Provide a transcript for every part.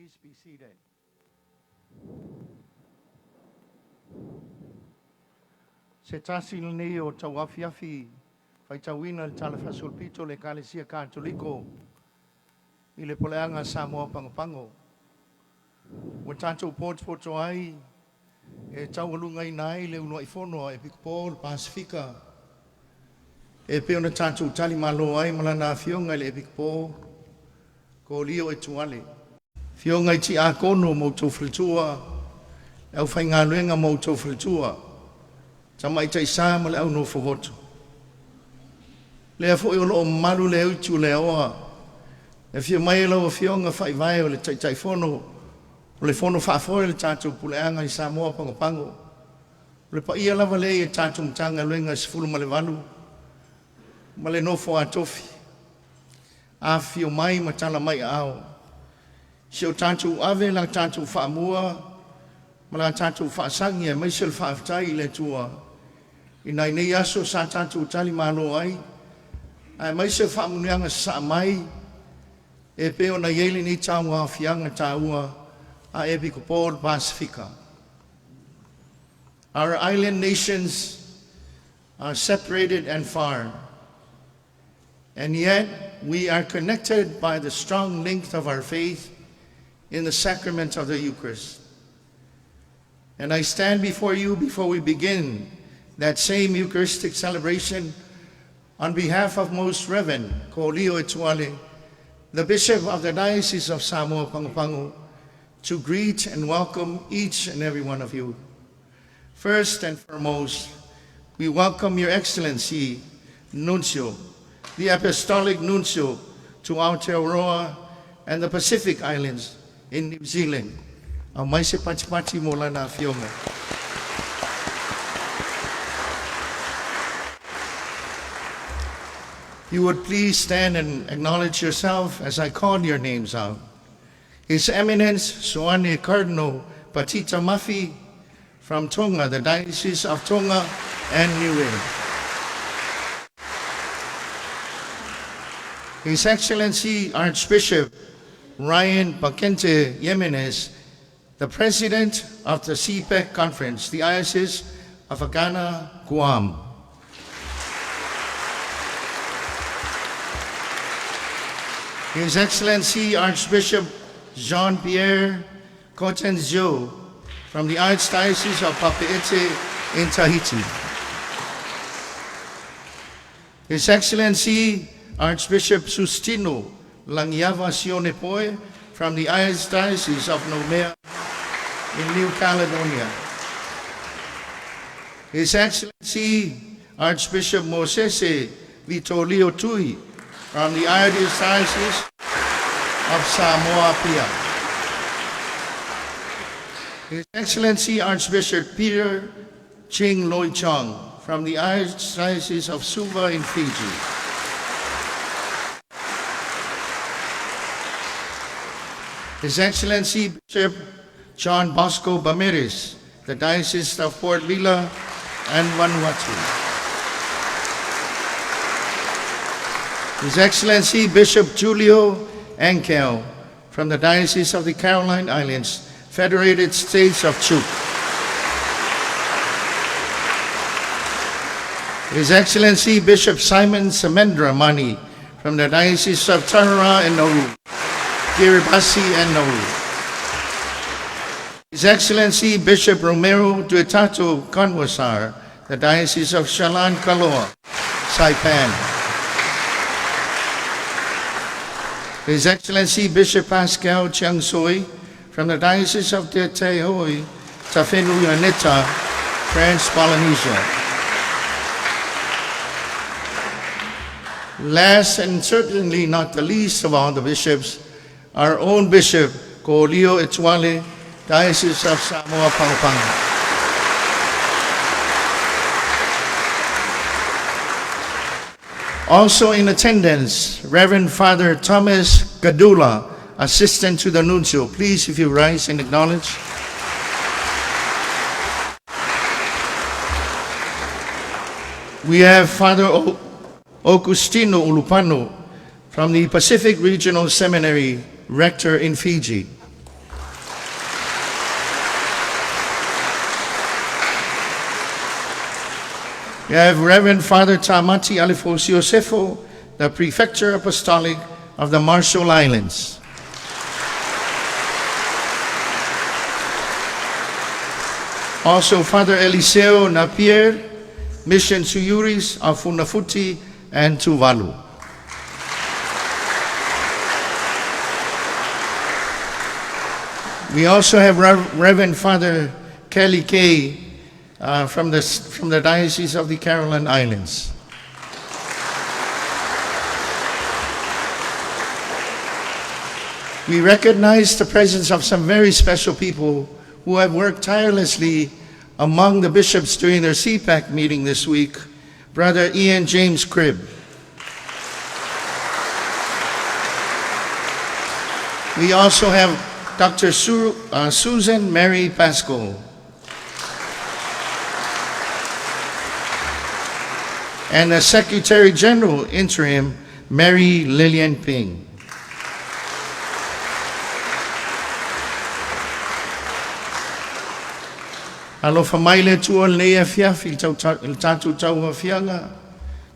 Please be seated. Se tasi nei o tau afiafi, fai tauina le tala fasulpito le Kalesia Katoliko, i le poleanga Samoa Pago Pago. Wa tātou poto ai, e tau alunga i nai le unua i whonoa e Pikupo, le Pasifika. E peona tātou tali malo ai malana fionga le Pikupo, ko lio e tuale. Fionga i ti a kono mo tau fritua, au fai ngā luenga mo tau fritua. Tamai tai sa mo le au no fovoto. Le afo i olo o malu le uitu le oa. E fio mai lau o fionga fai vai o le tai fono. O le fono whaafoe le tātou puleanga i Samoa Pago Pago. O le pa ia lava le e tātou mtanga luenga sifulu ma le walu. Ma le nofo a tofi. A fio mai ma tala mai ao. Si o tātou ave la tātou whaamua. Ma la tātou whaasangia mai sel whaaftai le tua. I nai nei aso sa tātou tali malo ai. Ai mai sel whaamunianga sa mai. E peo na yeli ni tāua fianga tāua. A Epicopol Pacifica. Our island nations are separated and far. And yet we are connected by the strong link of our faith in the sacrament of the Eucharist. And I stand before you before we begin that same Eucharistic celebration on behalf of Most Reverend Ko Leo Etuale, the Bishop of the Diocese of Samoa Pago Pago, to greet and welcome each and every one of you. First and foremost, we welcome Your Excellency, Nuncio, the Apostolic Nuncio to Aotearoa and the Pacific Islands in New Zealand. Ang may si Pachipati mula na fionga. You would please stand and acknowledge yourself as I call your names out. His Eminence Soane Cardinal Patita Mafi from Tonga, the Diocese of Tonga and Niue. His Excellency Archbishop Ryan Pakente Yemenes, the President of the CEPAC Conference, the Diocese of Agana, Guam. His Excellency Archbishop Jean-Pierre Cotenzio from the Archdiocese of Papeete in Tahiti. His Excellency Archbishop Sustino Langiava Sionepoe from the Archdiocese of Nomea in New Caledonia. His Excellency Archbishop Mosese Vitolio Tui from the Archdiocese of Samoa Pia. His Excellency Archbishop Peter Ching Loi Chong from the Archdiocese of Suva in Fiji. His Excellency Bishop John Bosco Bamiris, the Diocese of Port Vila and Vanuatu. His Excellency Bishop Julio Enkel from the Diocese of the Caroline Islands, Federated States of Chuuk. His Excellency Bishop Simon Samendra Mani from the Diocese of Tarara and Nauru, Kiribati and Nauru. His Excellency Bishop Romero Duetato Conwasar, the Diocese of Shalan Kaloa, Saipan. His Excellency Bishop Pascal Chiang Soi from the Diocese of Te Teihoi, Tawhenua, France, Polynesia. Last and certainly not the least of all the bishops, our own Bishop Ko Leo Etuale, Diocese of Samoa Pago Pago. Also in attendance, Reverend Father Thomas Gadula, Assistant to the Nuncio. Please, if you rise and acknowledge. We have Father Augustino Ulupano from the Pacific Regional Seminary, Rector in Fiji. We have Reverend Father Tamati Alifos Yosefo, the Prefecture Apostolic of the Marshall Islands. Also, Father Eliseo Napier, Mission Suyuris of Funafuti and Tuvalu. We also have Reverend Father Kelly Kay from the Diocese of the Caroline Islands. We recognize the presence of some very special people who have worked tirelessly among the bishops during their CEPAC meeting this week. Brother Ian James Cribb. We also have Dr. Susan Mary Pascal. And the Secretary General Interim, Mary Lillian Ping. Alofa maile tua lea fiafi il tatu tau hafianga,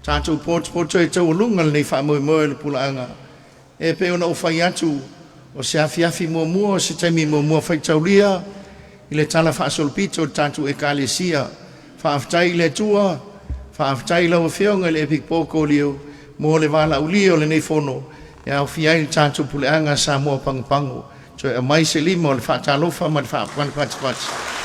tatu poto e tau lunga le wha moe moe le pulaanga. E pe ona o whai atu o se afiafi mua o se taimi mua whai taulia, i le tala wha solpito tatu e kalesia, wha aftai le tua, wha aftai lau whionga le epik poko lio, mo le wala ulio le nei fono, e au fiai tatu pulaanga Samoa Pago Pago, so e mai se limo le wha talofa ma le wha pati.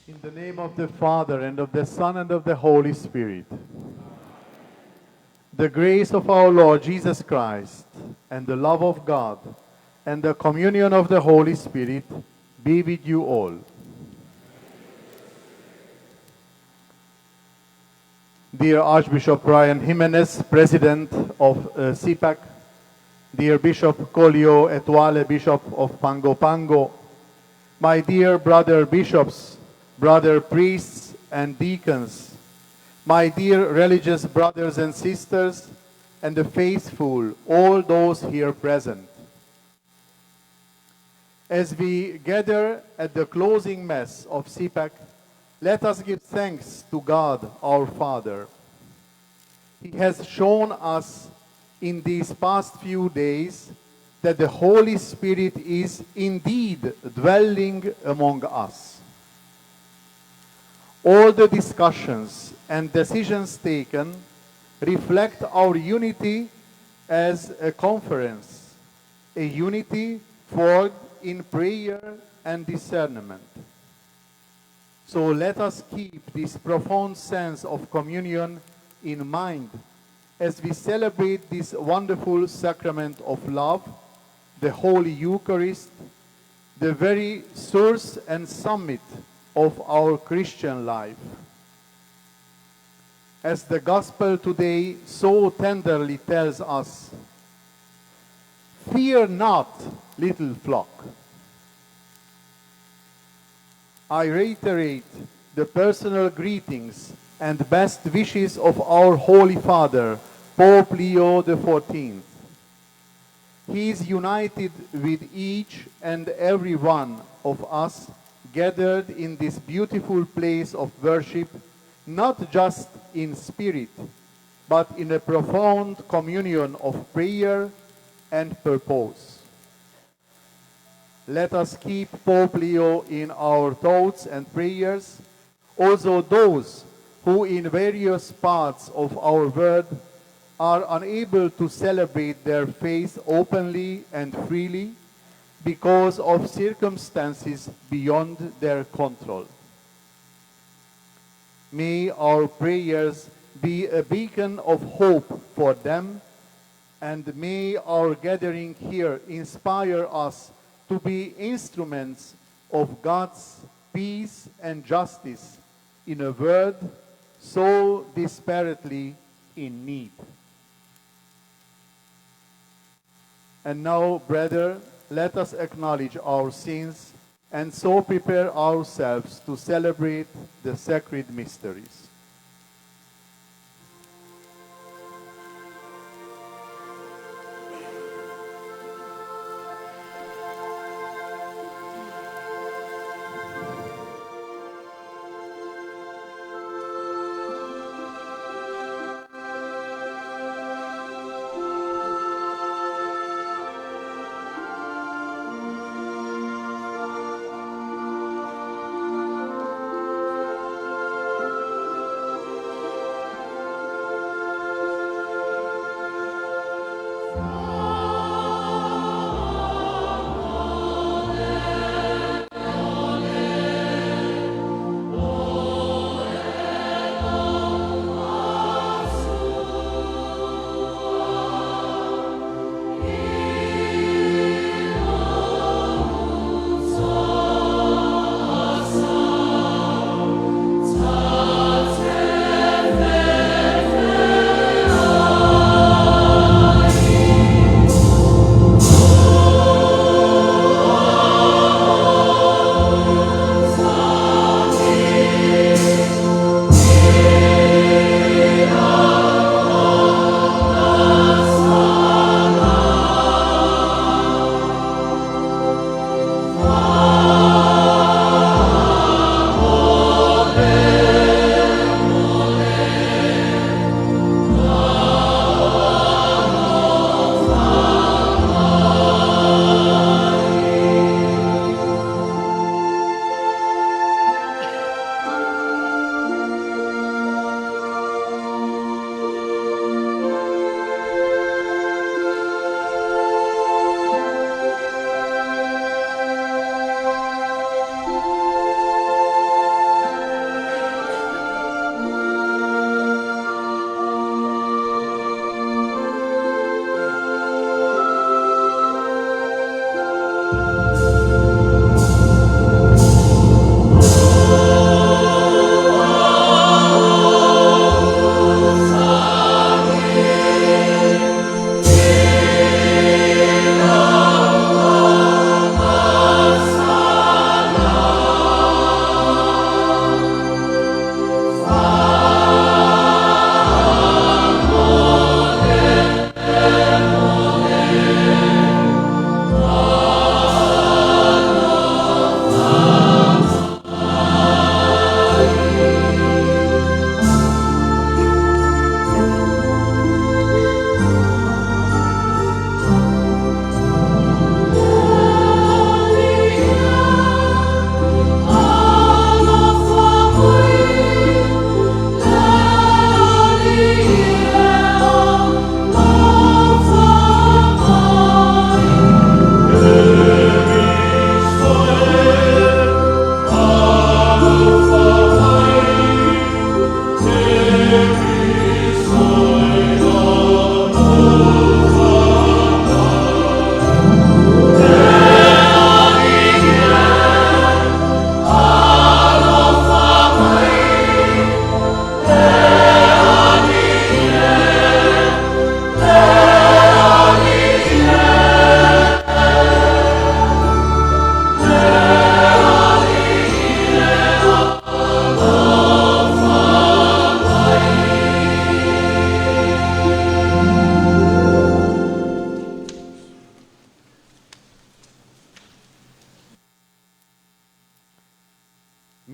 In the name of the Father, and of the Son, and of the Holy Spirit. The grace of our Lord Jesus Christ, and the love of God, and the communion of the Holy Spirit be with you all. Dear Archbishop Brian Jimenez, President of CEPAC, dear Bishop Colio Etuale, Bishop of Pago Pago, my dear brother bishops, brother priests and deacons, my dear religious brothers and sisters, and the faithful, all those here present. As we gather at the closing Mass of CEPAC, let us give thanks to God, our Father. He has shown us in these past few days that the Holy Spirit is indeed dwelling among us. All the discussions and decisions taken reflect our unity as a conference, a unity forged in prayer and discernment. So let us keep this profound sense of communion in mind as we celebrate this wonderful sacrament of love, the Holy Eucharist, the very source and summit of our Christian life. As the Gospel today so tenderly tells us, "Fear not, little flock." I reiterate the personal greetings and best wishes of our Holy Father, Pope Leo XIV. He is united with each and every one of us gathered in this beautiful place of worship, not just in spirit, but in a profound communion of prayer and purpose. Let us keep Pope Leo in our thoughts and prayers, also those who in various parts of our world are unable to celebrate their faith openly and freely because of circumstances beyond their control. May our prayers be a beacon of hope for them, and may our gathering here inspire us to be instruments of God's peace and justice in a world so desperately in need. And now, brethren, let us acknowledge our sins and so prepare ourselves to celebrate the sacred mysteries.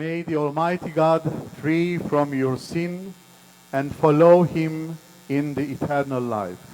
May the Almighty God free from your sin and follow him in the eternal life.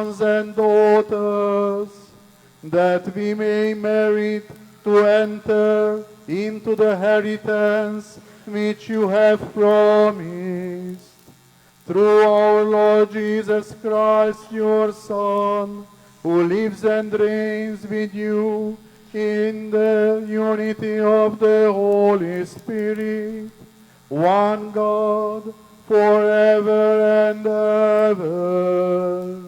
sons and daughters, that we may merit to enter into the inheritance which you have promised. Through our Lord Jesus Christ, your Son, who lives and reigns with you in the unity of the Holy Spirit, one God, forever and ever.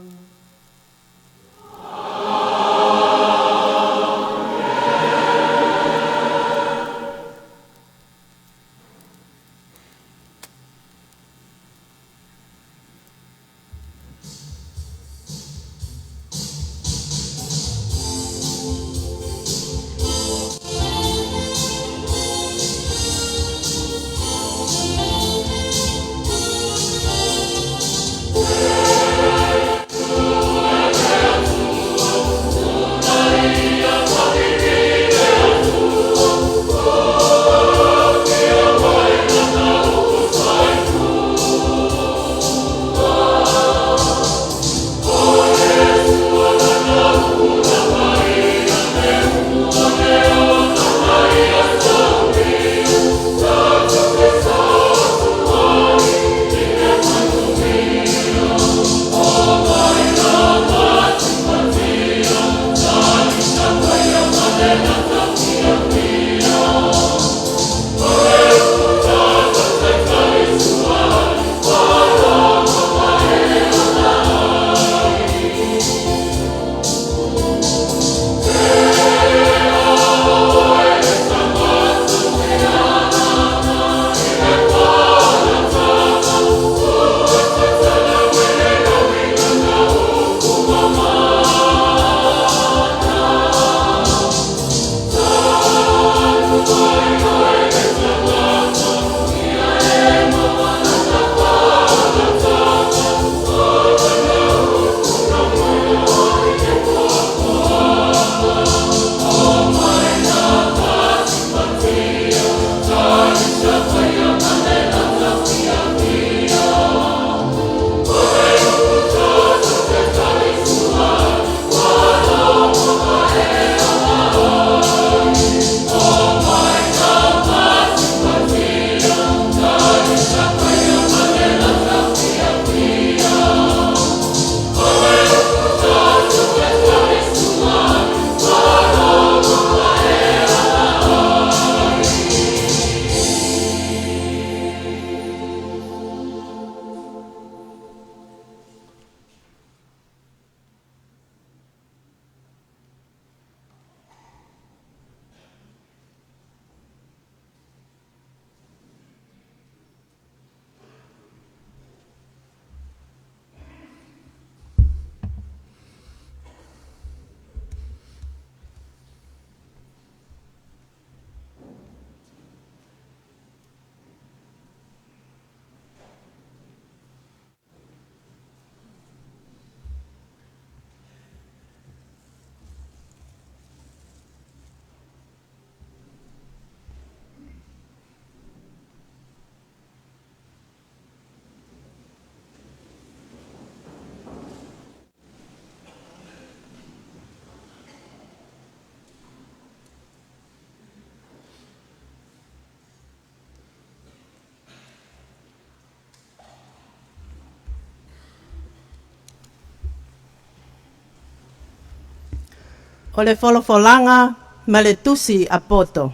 O le folofolanga ma le tusi a poto.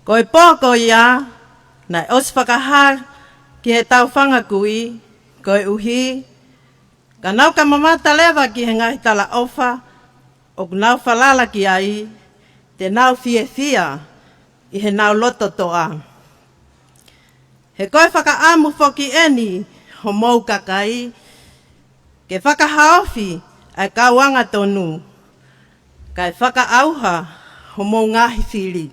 Ko e pōko ia, na os whakaha ki he tauwhanga kui, ko e uhi, ka nau ka mamata lewa ki he ngahi tala ofa, o nau whalala ki ai, te nau fia i he nau loto toa. He koe whakaamu whoki eni, ho mou kakai, ke whakahaofi, ai kauanga tonu, kai whakaauha, ho mou ngahi whiri.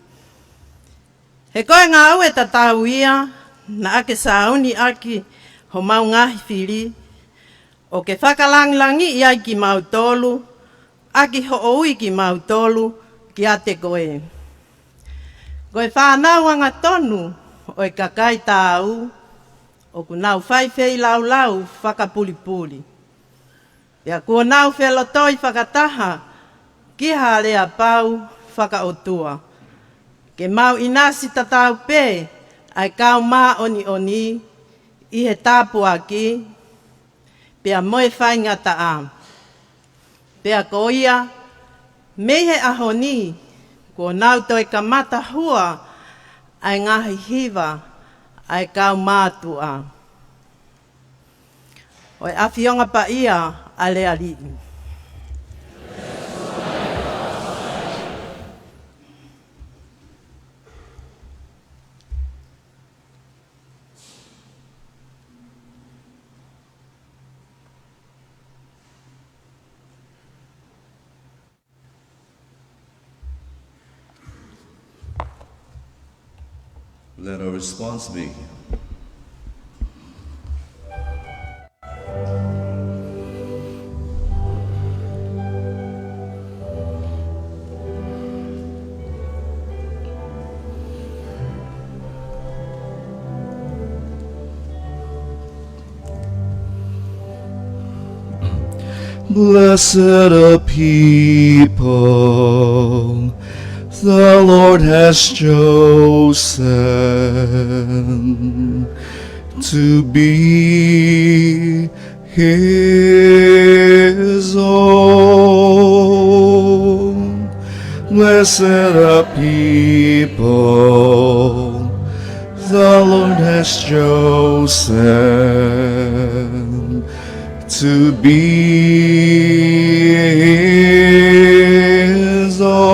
He koe ngā ue tatau ia, na ake sauni aki, ho mau ngahi whiri, o ke whakalangilangi i ai ki mau tolu, aki ho oi ki mau tolu, ki ate koe. Koe whanau anga tonu, o e kakai tāu, o ku nau whai whei lau lau whakapuli-puli. Pea kua nau whelotoi whakataha, ki haalea pau whakaotua. Ke mau inasi tatau pē, ai kau mā oni oni, i he tāpu aki, pea moe whai ngata a. Pea ko ia, mei he ahoni, ko nau toi ka mata hua, ai ngahi hiva, ai kau mātua. Oi awhionga pa ia, ale ali. Let our response be. Blessed a people the Lord has chosen to be His own. Blessed a people the Lord has chosen to be His own.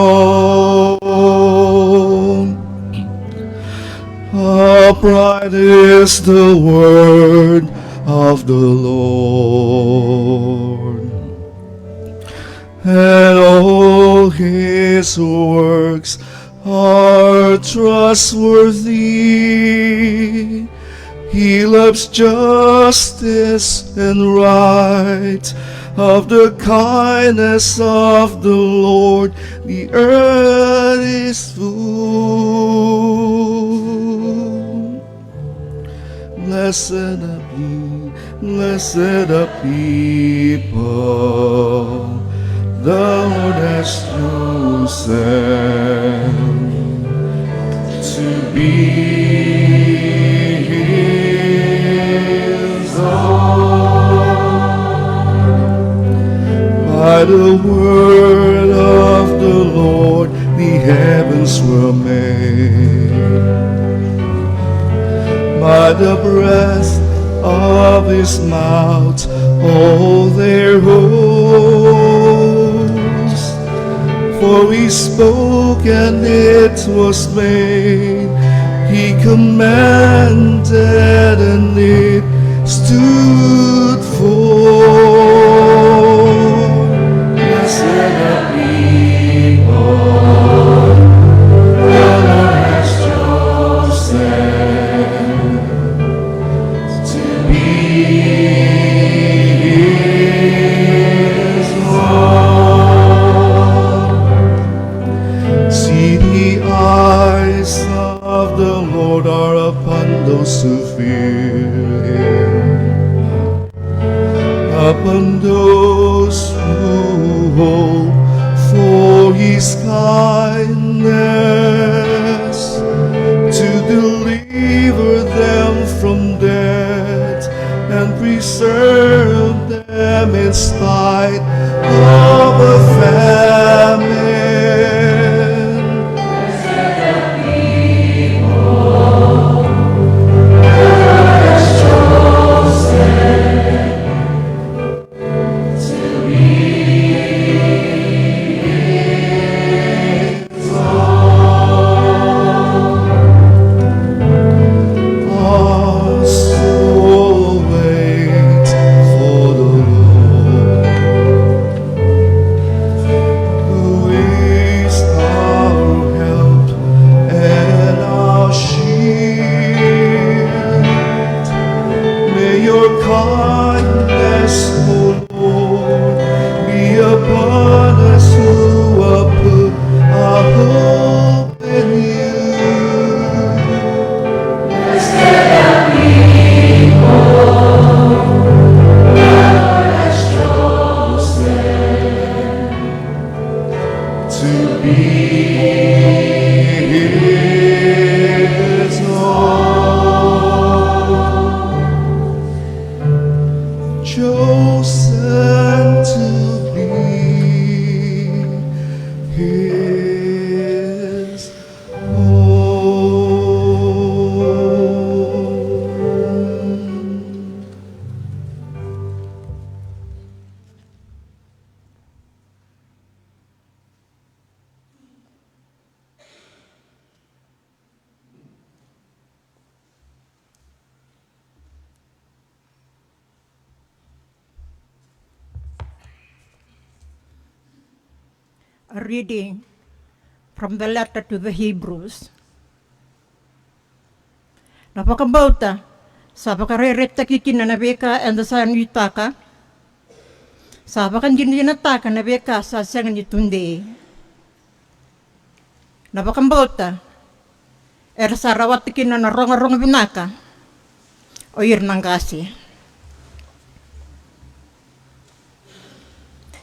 Upright is the word of the Lord, and all His works are trustworthy. He loves justice and right. Of the kindness of the Lord, the earth is full. Blessed are people the Lord has chosen to be His own. By the word of the Lord the heavens were made. By the breath of His mouth all their hosts. For He spoke and it was made. He commanded and it stood forth. Blessed are people the Lord has chosen to be His own. See, the eyes of the Lord are upon those who fear Him, upon those who hope for His kindness, to deliver them from death and preserve them in spite of a famine. A reading from the letter to the Hebrews. Napakabauta, sa pakarereta kikina na beka and the san yutaka, sa pakan ginataka na beka sa sangan yutunde. Napakabauta, sa rawat kina na ronga binaka, o yirnangasi.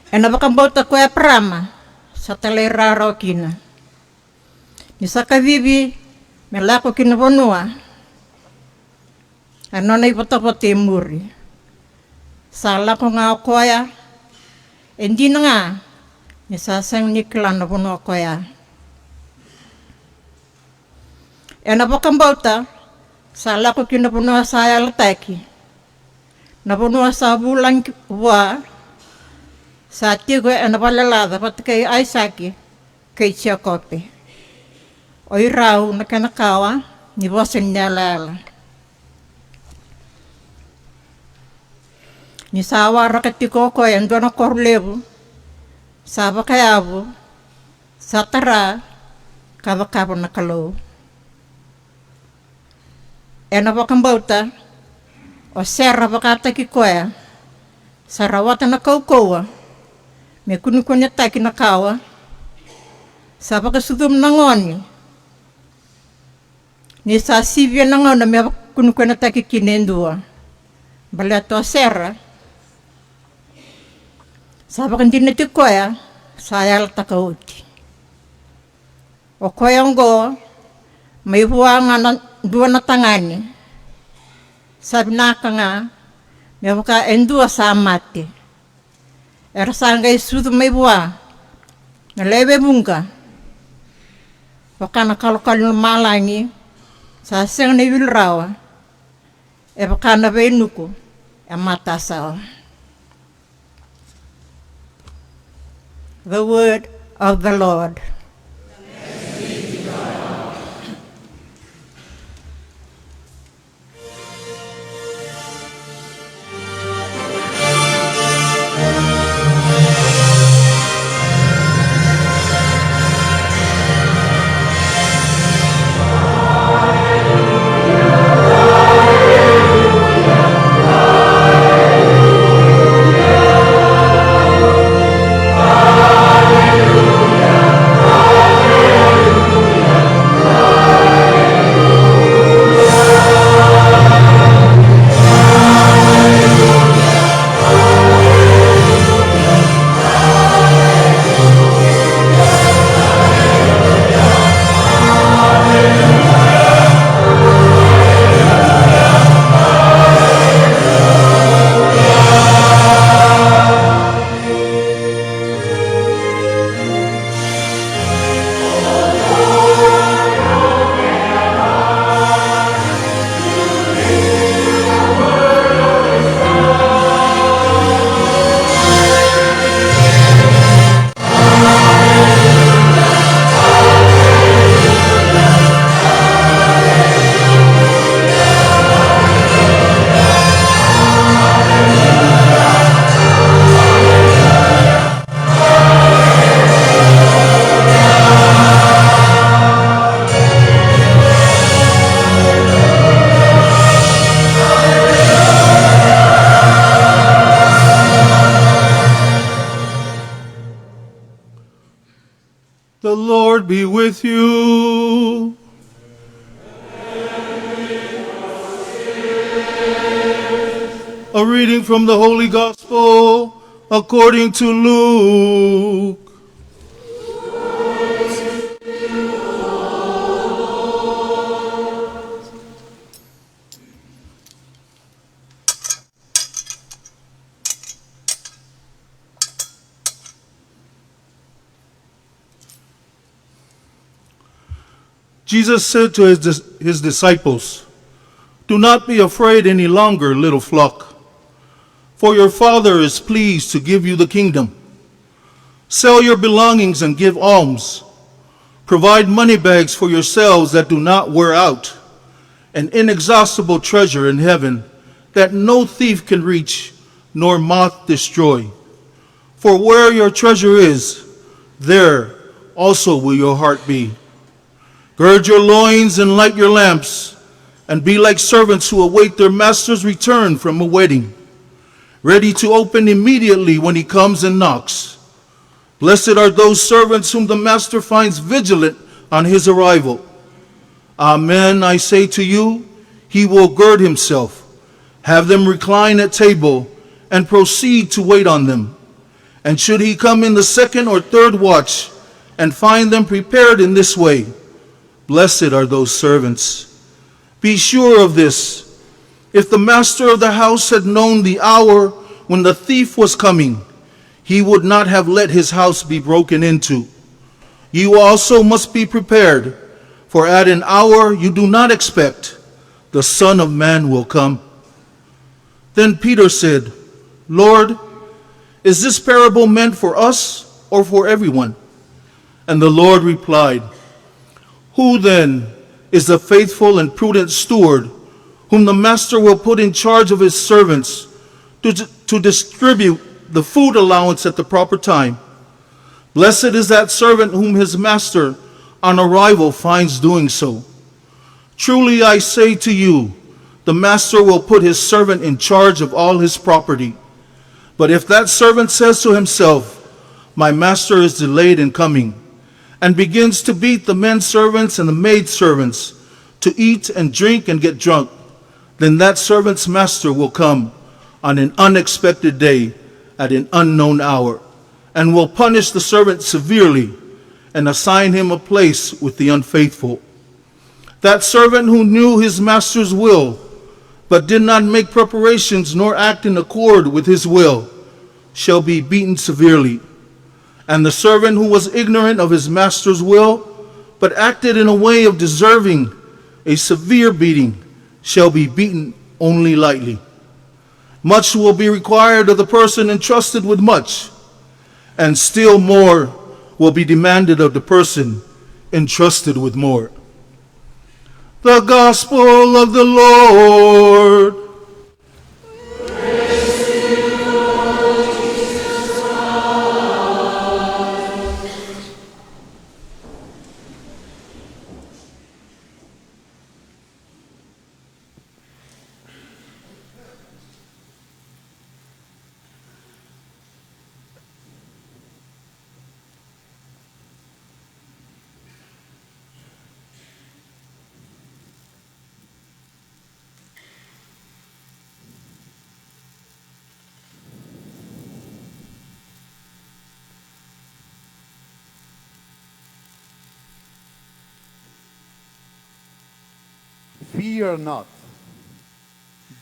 E napakabauta ko e prama, sa taleraro kina. Ni sa kavivi, melako kina bonua, ano na ipotopote muri. Sala ko nga okoya, hindi na nga, nisasang niklan na puno okoya. E napakambauta, sala ko kinapuno sa alataki, napuno sa bulang wa, sa tigo e napalalada pati kay Isaac, kay Jacob. O iraw na kanakawa, ni bosin niya lala. Ni sawa rakati ko yan doon na korlevo, saba kayabo, sa tara, kabakabo na kalo. E napakambauta, o sera bakata kikoya, sa rawatan na kaukowa, may kunukunya taki na kawa, sa pakasudum na ngoni, ni sa sivya na ngona may kunukunya taki kinendua, balato sera, sabi kan diniti koya, sayal takauti. O koyang go, may huwa nga dua na tangani. Sabi na ka nga, may waka endua sa amati. Erasangay sudo may buwa, nalebe bunga. Waka nakalokal ng malangi, sa siyang nabilrawa, e waka nabenuko, e matasawa. The word of the Lord. The Lord be with you. A reading from the Holy Gospel according to Luke. Jesus said to his disciples, "Do not be afraid any longer, little flock, for your Father is pleased to give you the kingdom. Sell your belongings and give alms. Provide money bags for yourselves that do not wear out, an inexhaustible treasure in heaven that no thief can reach nor moth destroy. For where your treasure is, there also will your heart be. Gird your loins and light your lamps, and be like servants who await their master's return from a wedding, ready to open immediately when he comes and knocks. Blessed are those servants whom the master finds vigilant on his arrival. Amen, I say to you, he will gird himself, have them recline at table, and proceed to wait on them. And should he come in the second or third watch, and find them prepared in this way, blessed are those servants. Be sure of this, if the master of the house had known the hour when the thief was coming, he would not have let his house be broken into. You also must be prepared, for at an hour you do not expect, the Son of Man will come. Then Peter said, Lord, is this parable meant for us or for everyone? And the Lord replied, Who then is the faithful and prudent steward whom the master will put in charge of his servants to distribute the food allowance at the proper time? Blessed is that servant whom his master on arrival finds doing so. Truly I say to you, the master will put his servant in charge of all his property. But if that servant says to himself, My master is delayed in coming, and begins to beat the men servants and the maid servants, to eat and drink and get drunk, then that servant's master will come on an unexpected day at an unknown hour, and will punish the servant severely and assign him a place with the unfaithful. That servant who knew his master's will, but did not make preparations nor act in accord with his will, shall be beaten severely. And the servant who was ignorant of his master's will, but acted in a way of deserving a severe beating, shall be beaten only lightly. Much will be required of the person entrusted with much, and still more will be demanded of the person entrusted with more. The Gospel of the Lord. Fear not.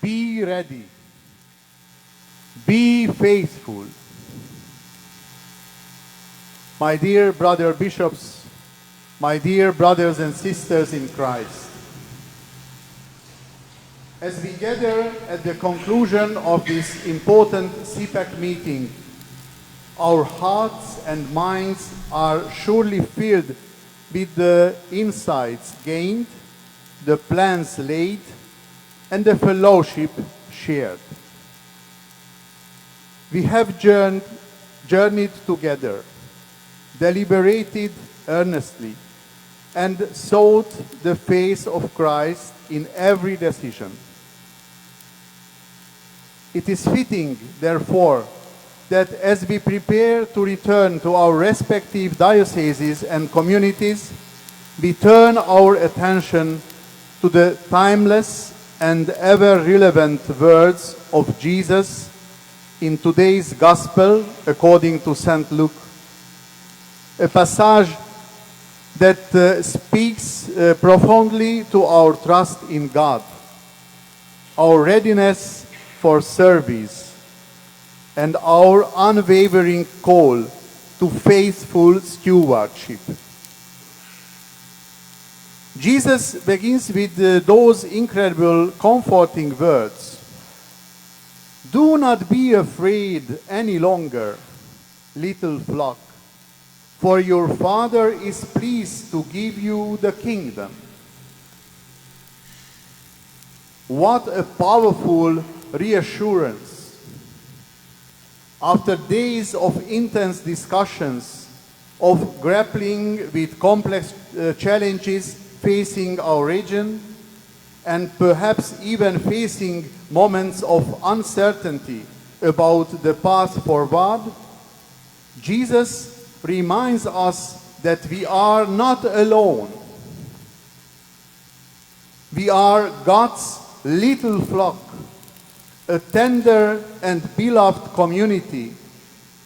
Be ready. Be faithful. My dear brother bishops, my dear brothers and sisters in Christ, as we gather at the conclusion of this important CEPAC meeting, our hearts and minds are surely filled with the insights gained, the plans laid, and the fellowship shared. We have journeyed together, deliberated earnestly, and sought the face of Christ in every decision. It is fitting, therefore, that as we prepare to return to our respective dioceses and communities, we turn our attention to the timeless and ever-relevant words of Jesus in today's Gospel according to St. Luke, a passage that speaks profoundly to our trust in God, our readiness for service, and our unwavering call to faithful stewardship. Jesus begins with those incredible, comforting words. Do not be afraid any longer, little flock, for your Father is pleased to give you the kingdom. What a powerful reassurance. After days of intense discussions of grappling with complex challenges facing our region, and perhaps even facing moments of uncertainty about the path forward, Jesus reminds us that we are not alone. We are God's little flock, a tender and beloved community,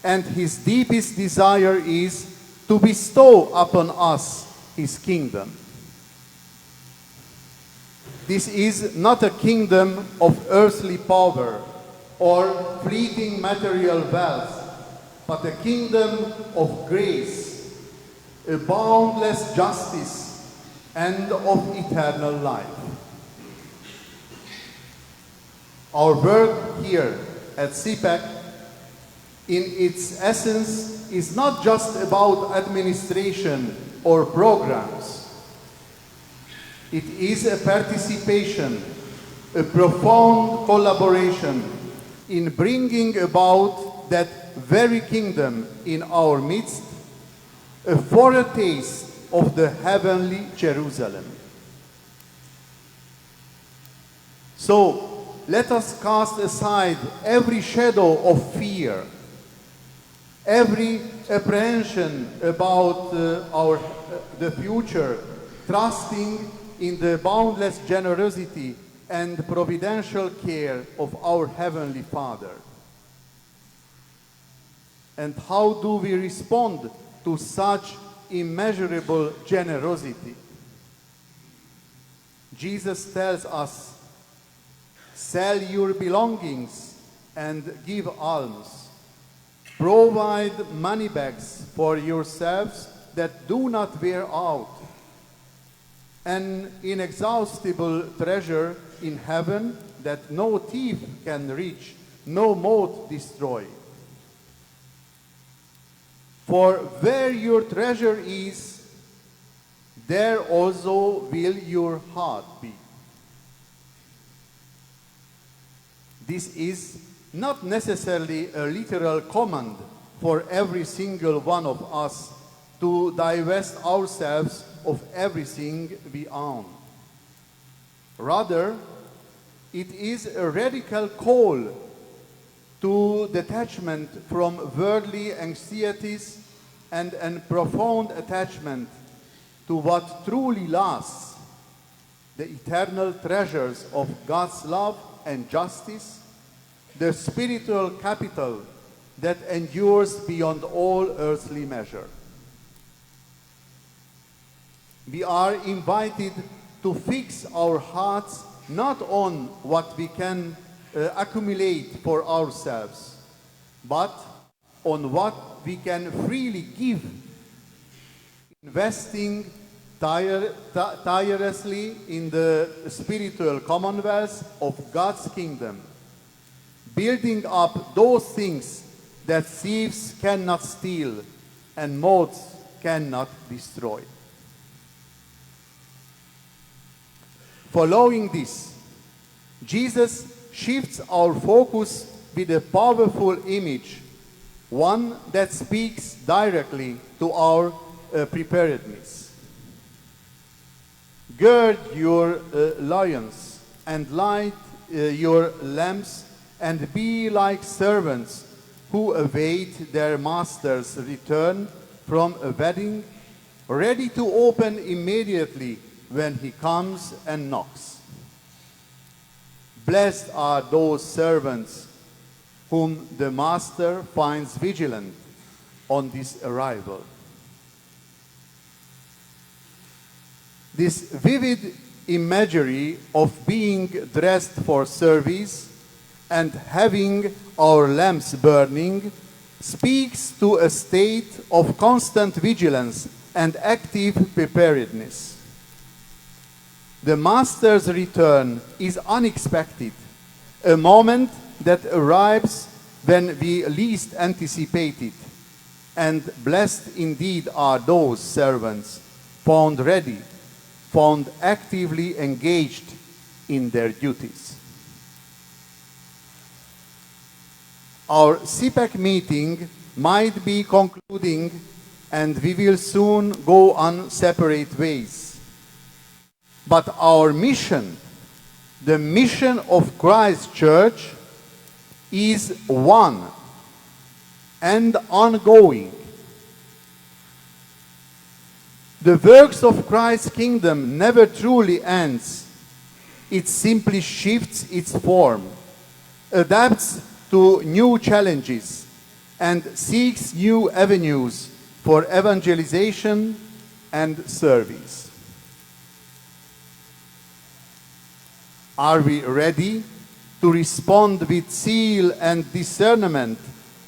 and his deepest desire is to bestow upon us his kingdom. This is not a kingdom of earthly power or fleeting material wealth, but a kingdom of grace, a boundless justice, and of eternal life. Our work here at CEPAC, in its essence, is not just about administration or programs. It is a participation, a profound collaboration in bringing about that very kingdom in our midst, a foretaste of the heavenly Jerusalem. So, let us cast aside every shadow of fear, every apprehension about the future, trusting in the boundless generosity and providential care of our Heavenly Father. And how do we respond to such immeasurable generosity? Jesus tells us, sell your belongings and give alms. Provide money bags for yourselves that do not wear out, an inexhaustible treasure in heaven that no thief can reach, no moth destroy. For where your treasure is, there also will your heart be. This is not necessarily a literal command for every single one of us to divest ourselves of everything we own. Rather, it is a radical call to detachment from worldly anxieties and a profound attachment to what truly lasts, the eternal treasures of God's love and justice, the spiritual capital that endures beyond all earthly measure. We are invited to fix our hearts not on what we can accumulate for ourselves, but on what we can freely give, investing tirelessly in the spiritual commonwealth of God's kingdom, building up those things that thieves cannot steal and moths cannot destroy. Following this, Jesus shifts our focus with a powerful image, one that speaks directly to our preparedness. Gird your loins and light your lamps, and be like servants who await their master's return from a wedding, ready to open immediately when he comes and knocks. Blessed are those servants whom the master finds vigilant on this arrival. This vivid imagery of being dressed for service and having our lamps burning speaks to a state of constant vigilance and active preparedness. The Master's return is unexpected, a moment that arrives when we least anticipate it, and blessed indeed are those servants found ready, found actively engaged in their duties. Our CEPAC meeting might be concluding and we will soon go on separate ways. But our mission, the mission of Christ's Church, is one and ongoing. The works of Christ's kingdom never truly ends. It simply shifts its form, adapts to new challenges, and seeks new avenues for evangelization and service. Are we ready to respond with zeal and discernment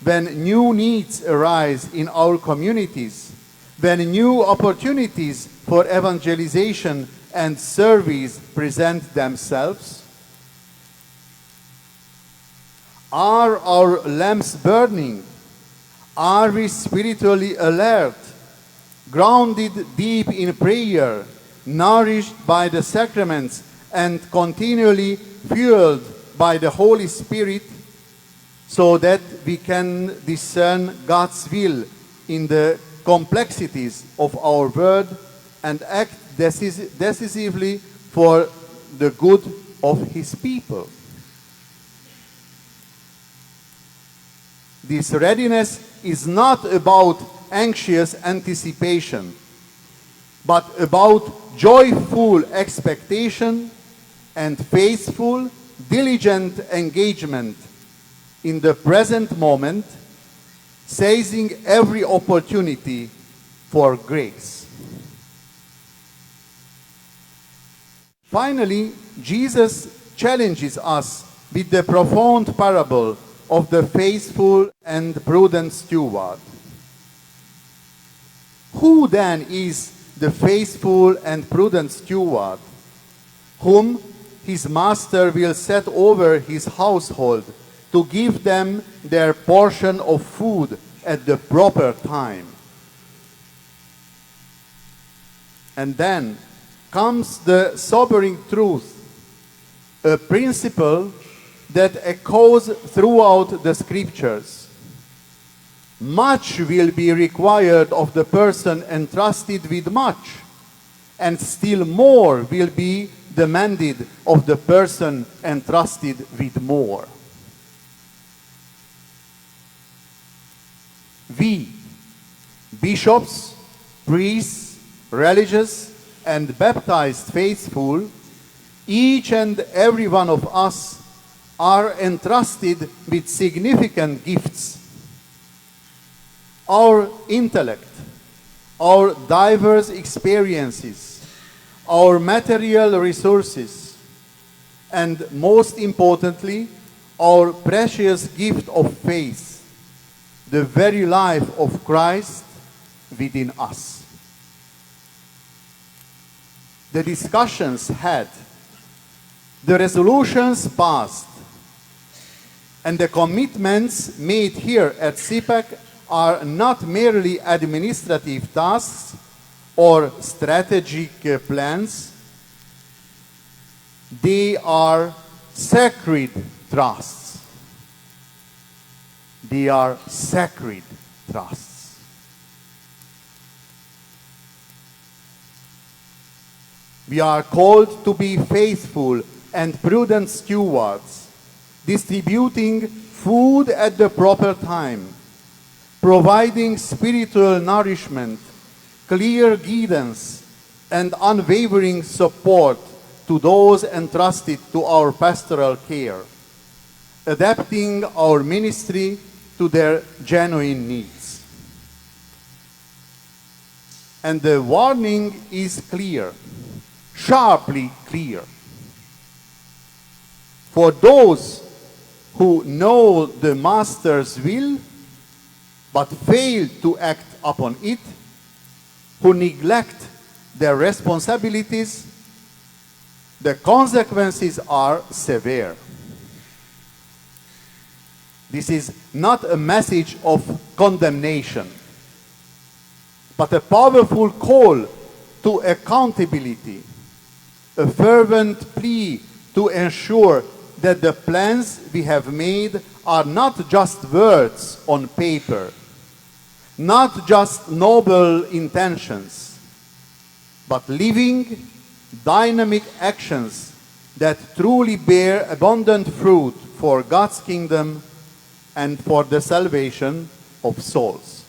when new needs arise in our communities, when new opportunities for evangelization and service present themselves? Are our lamps burning? Are we spiritually alert, grounded deep in prayer, nourished by the sacraments, and continually fueled by the Holy Spirit, so that we can discern God's will in the complexities of our world and act decisively for the good of His people? This readiness is not about anxious anticipation, but about joyful expectation and faithful, diligent engagement in the present moment, seizing every opportunity for grace. Finally, Jesus challenges us with the profound parable of the faithful and prudent steward. Who then is the faithful and prudent steward, whom his master will set over his household to give them their portion of food at the proper time? And then comes the sobering truth, a principle that echoes throughout the scriptures. Much will be required of the person entrusted with much, and still more will be demanded of the person entrusted with more. We, bishops, priests, religious, and baptized faithful, each and every one of us are entrusted with significant gifts. Our intellect, our diverse experiences, our material resources, and most importantly, our precious gift of faith, the very life of Christ within us. The discussions had, the resolutions passed, and the commitments made here at CEPAC are not merely administrative tasks or strategic plans. They are sacred trusts. They are sacred trusts. We are called to be faithful and prudent stewards, distributing food at the proper time, providing spiritual nourishment, clear guidance, and unwavering support to those entrusted to our pastoral care, adapting our ministry to their genuine needs. And the warning is clear, sharply clear. For those who know the Master's will, but fail to act upon it, who neglect their responsibilities, the consequences are severe. This is not a message of condemnation, but a powerful call to accountability, a fervent plea to ensure that the plans we have made are not just words on paper, not just noble intentions, but living, dynamic actions that truly bear abundant fruit for God's kingdom and for the salvation of souls.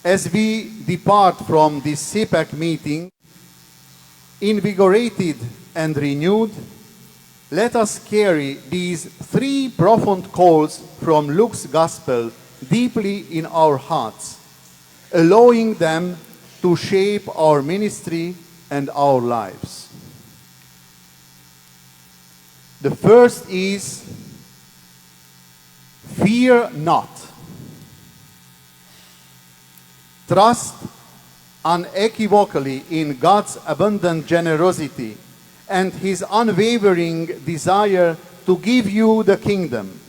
As we depart from this CEPAC meeting, invigorated and renewed, let us carry these three profound calls from Luke's Gospel deeply in our hearts, allowing them to shape our ministry and our lives. The first is, fear not. Trust unequivocally in God's abundant generosity and his unwavering desire to give you the kingdom.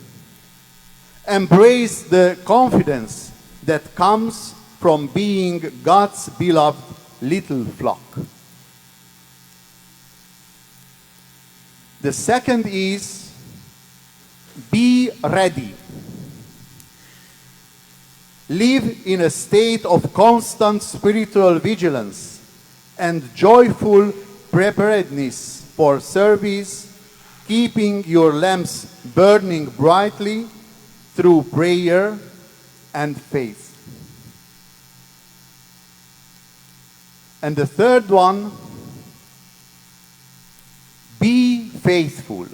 Embrace the confidence that comes from being God's beloved little flock. The second is, be ready. Live in a state of constant spiritual vigilance and joyful preparedness for service, keeping your lamps burning brightly through prayer and faith. And the third one, be faithful.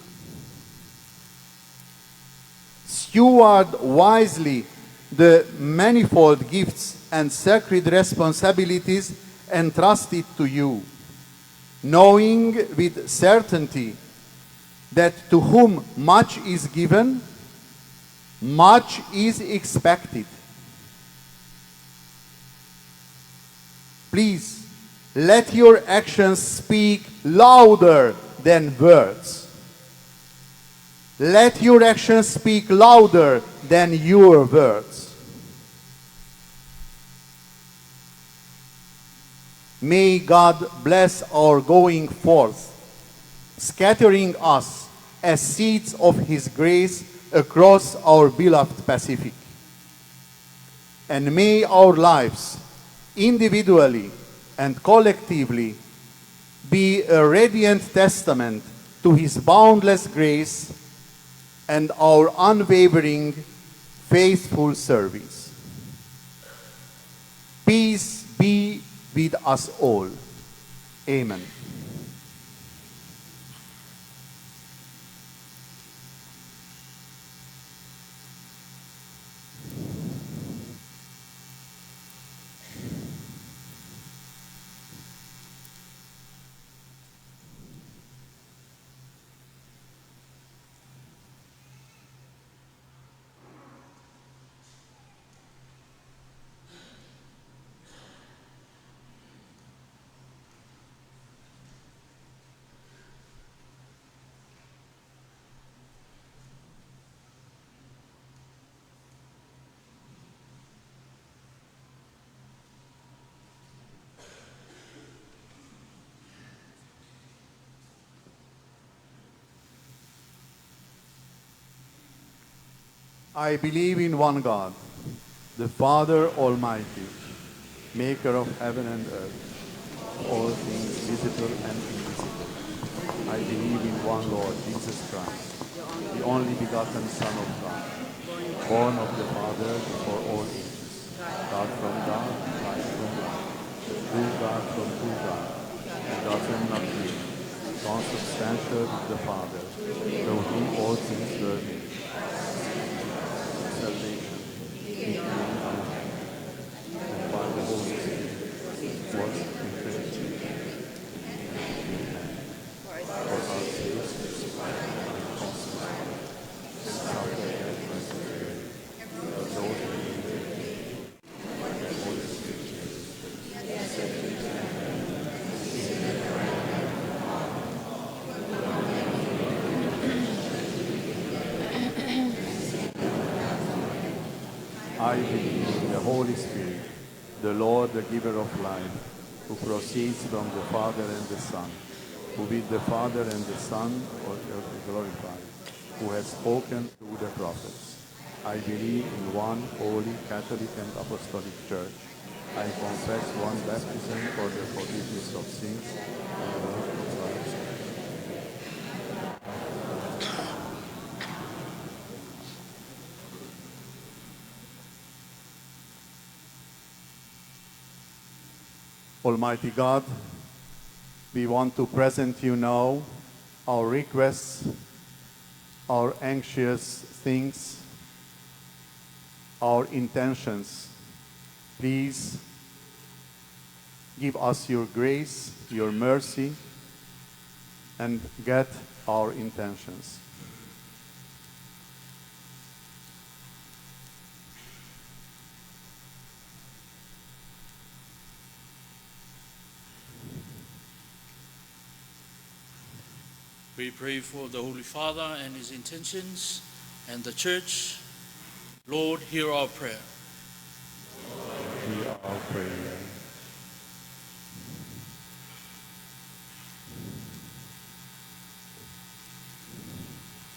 Steward wisely the manifold gifts and sacred responsibilities entrusted to you, knowing with certainty that to whom much is given, much is expected. Please, let your actions speak louder than words. Let your actions speak louder than your words. May God bless our going forth, scattering us as seeds of his grace across our beloved Pacific. And may our lives, individually and collectively, be a radiant testament to his boundless grace and our unwavering, faithful service. Peace be with us all. Amen. I believe in one God, the Father Almighty, maker of heaven and earth, all things visible and invisible. I believe in one Lord, Jesus Christ, the only begotten Son of God, born of the Father before all ages, God from God, light from light, true God from true God, begotten not made, consubstantial with the Father, through whom all things were made. Salvation, in and by the Holy Spirit, was in Trinity. For our sakes, and constant, and suffered and persevered, and rose again, by the Holy Spirit, I believe in the Holy Spirit, the Lord, the giver of life, who proceeds from the Father and the Son, who with the Father and the Son are glorified, who has spoken through the prophets. I believe in one holy Catholic and Apostolic Church. I confess one baptism for the forgiveness of sins. And the hope of life. Almighty God, we want to present you now our requests, our anxious things, our intentions. Please give us your grace, your mercy, and get our intentions. We pray for the Holy Father and his intentions and the Church. Lord, hear our prayer. Hear our prayer.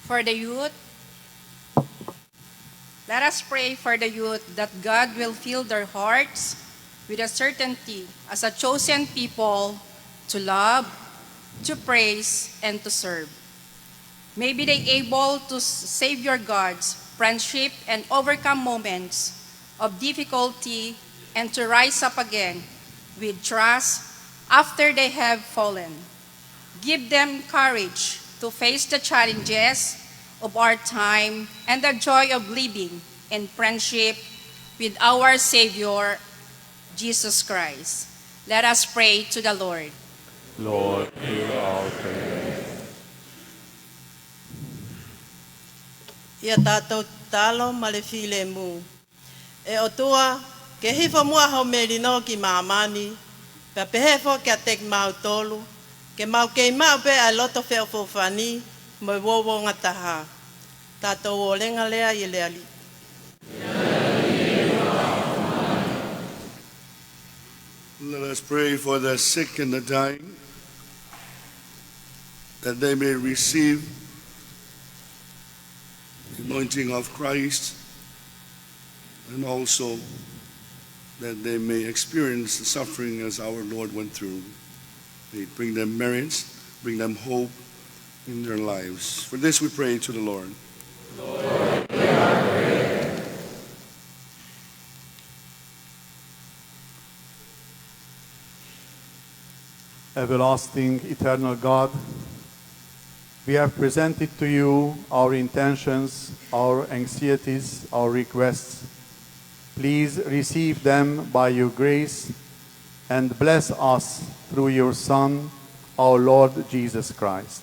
For the youth, let us pray for the youth that God will fill their hearts with a certainty as a chosen people to love, to praise, and to serve. May be they able to Savior God's friendship and overcome moments of difficulty and to rise up again with trust after they have fallen. Give them courage to face the challenges of our time and the joy of living in friendship with our Savior, Jesus Christ. Let us pray to the Lord. Lord, hear our prayer. Ia tātou talo ma le file mu. E o tua, ke hifo mua hau merino ki maamani, pe pehefo ke atek mau tolu, ke mau kei mau pe a loto feo fofani, mo wowo ngataha. Tātou o lenga lea i lea li. Let us pray for the sick and the dying, that they may receive the anointing of Christ, and also that they may experience the suffering as our Lord went through. May it bring them merits, bring them hope in their lives. For this we pray to the Lord. Lord, hear our prayer. Everlasting, eternal God, we have presented to you our intentions, our anxieties, our requests. Please receive them by your grace and bless us through your Son, our Lord Jesus Christ.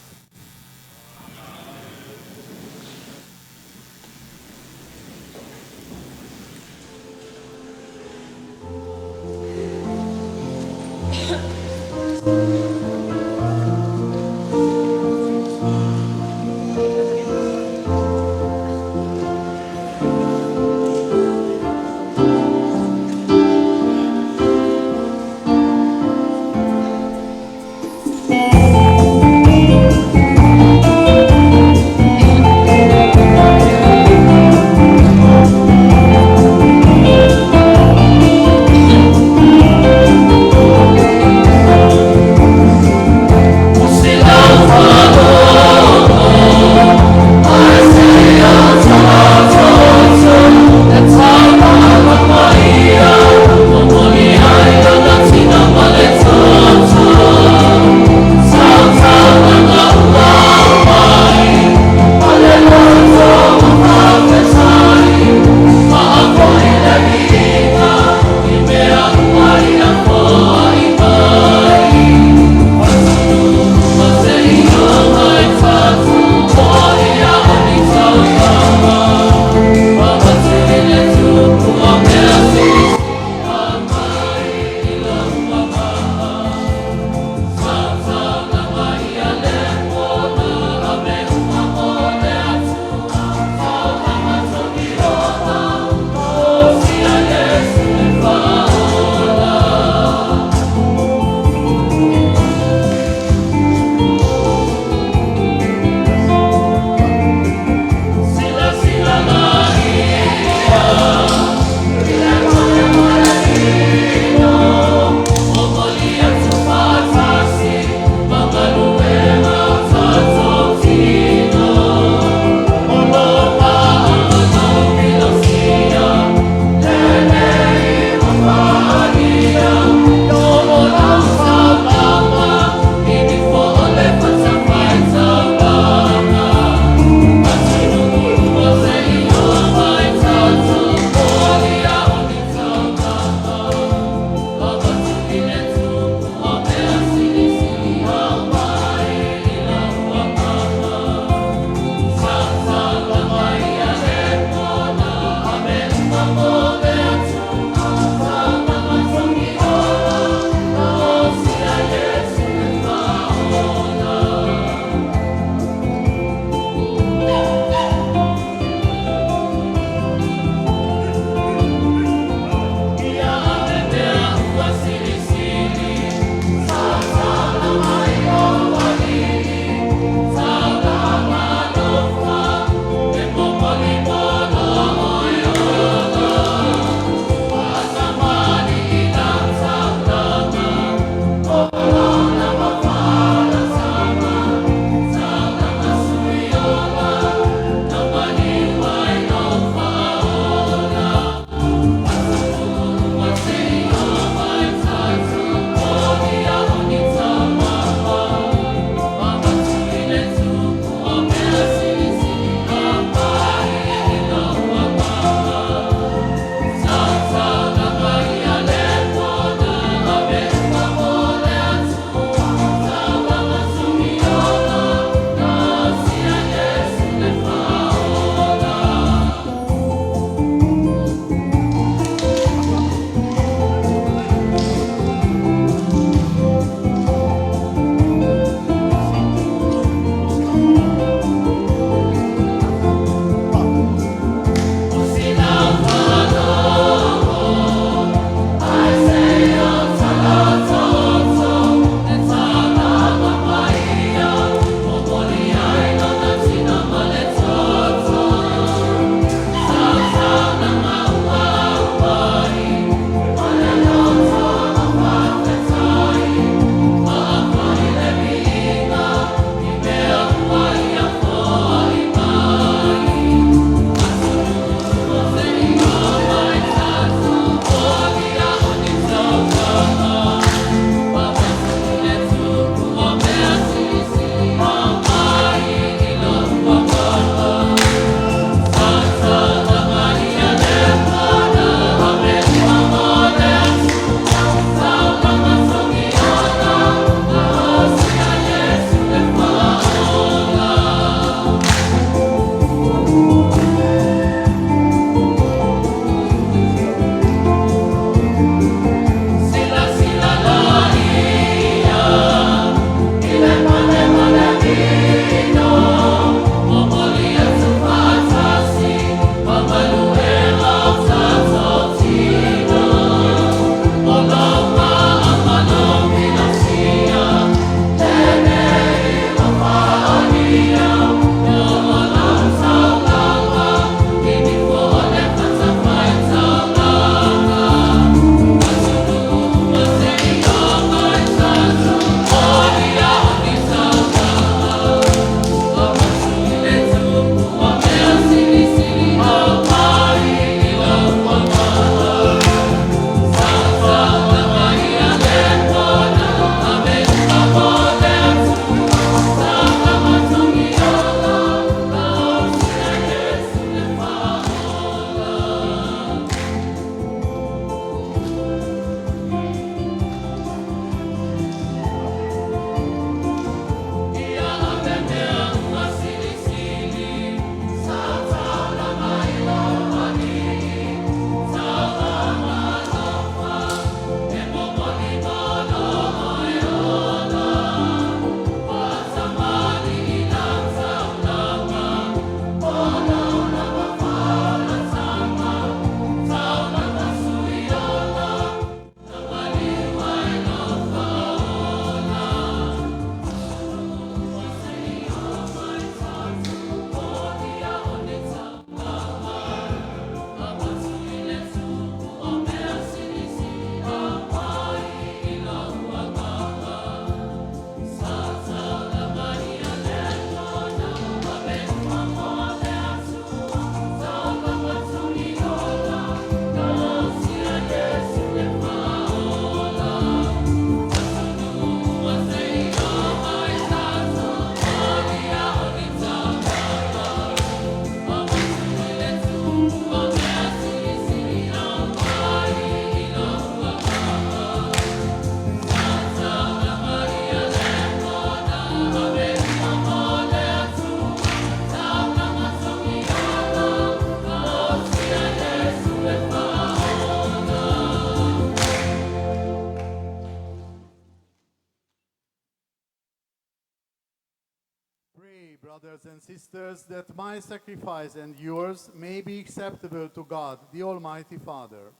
brothers and sisters, that my sacrifice and yours may be acceptable to God, the Almighty Father.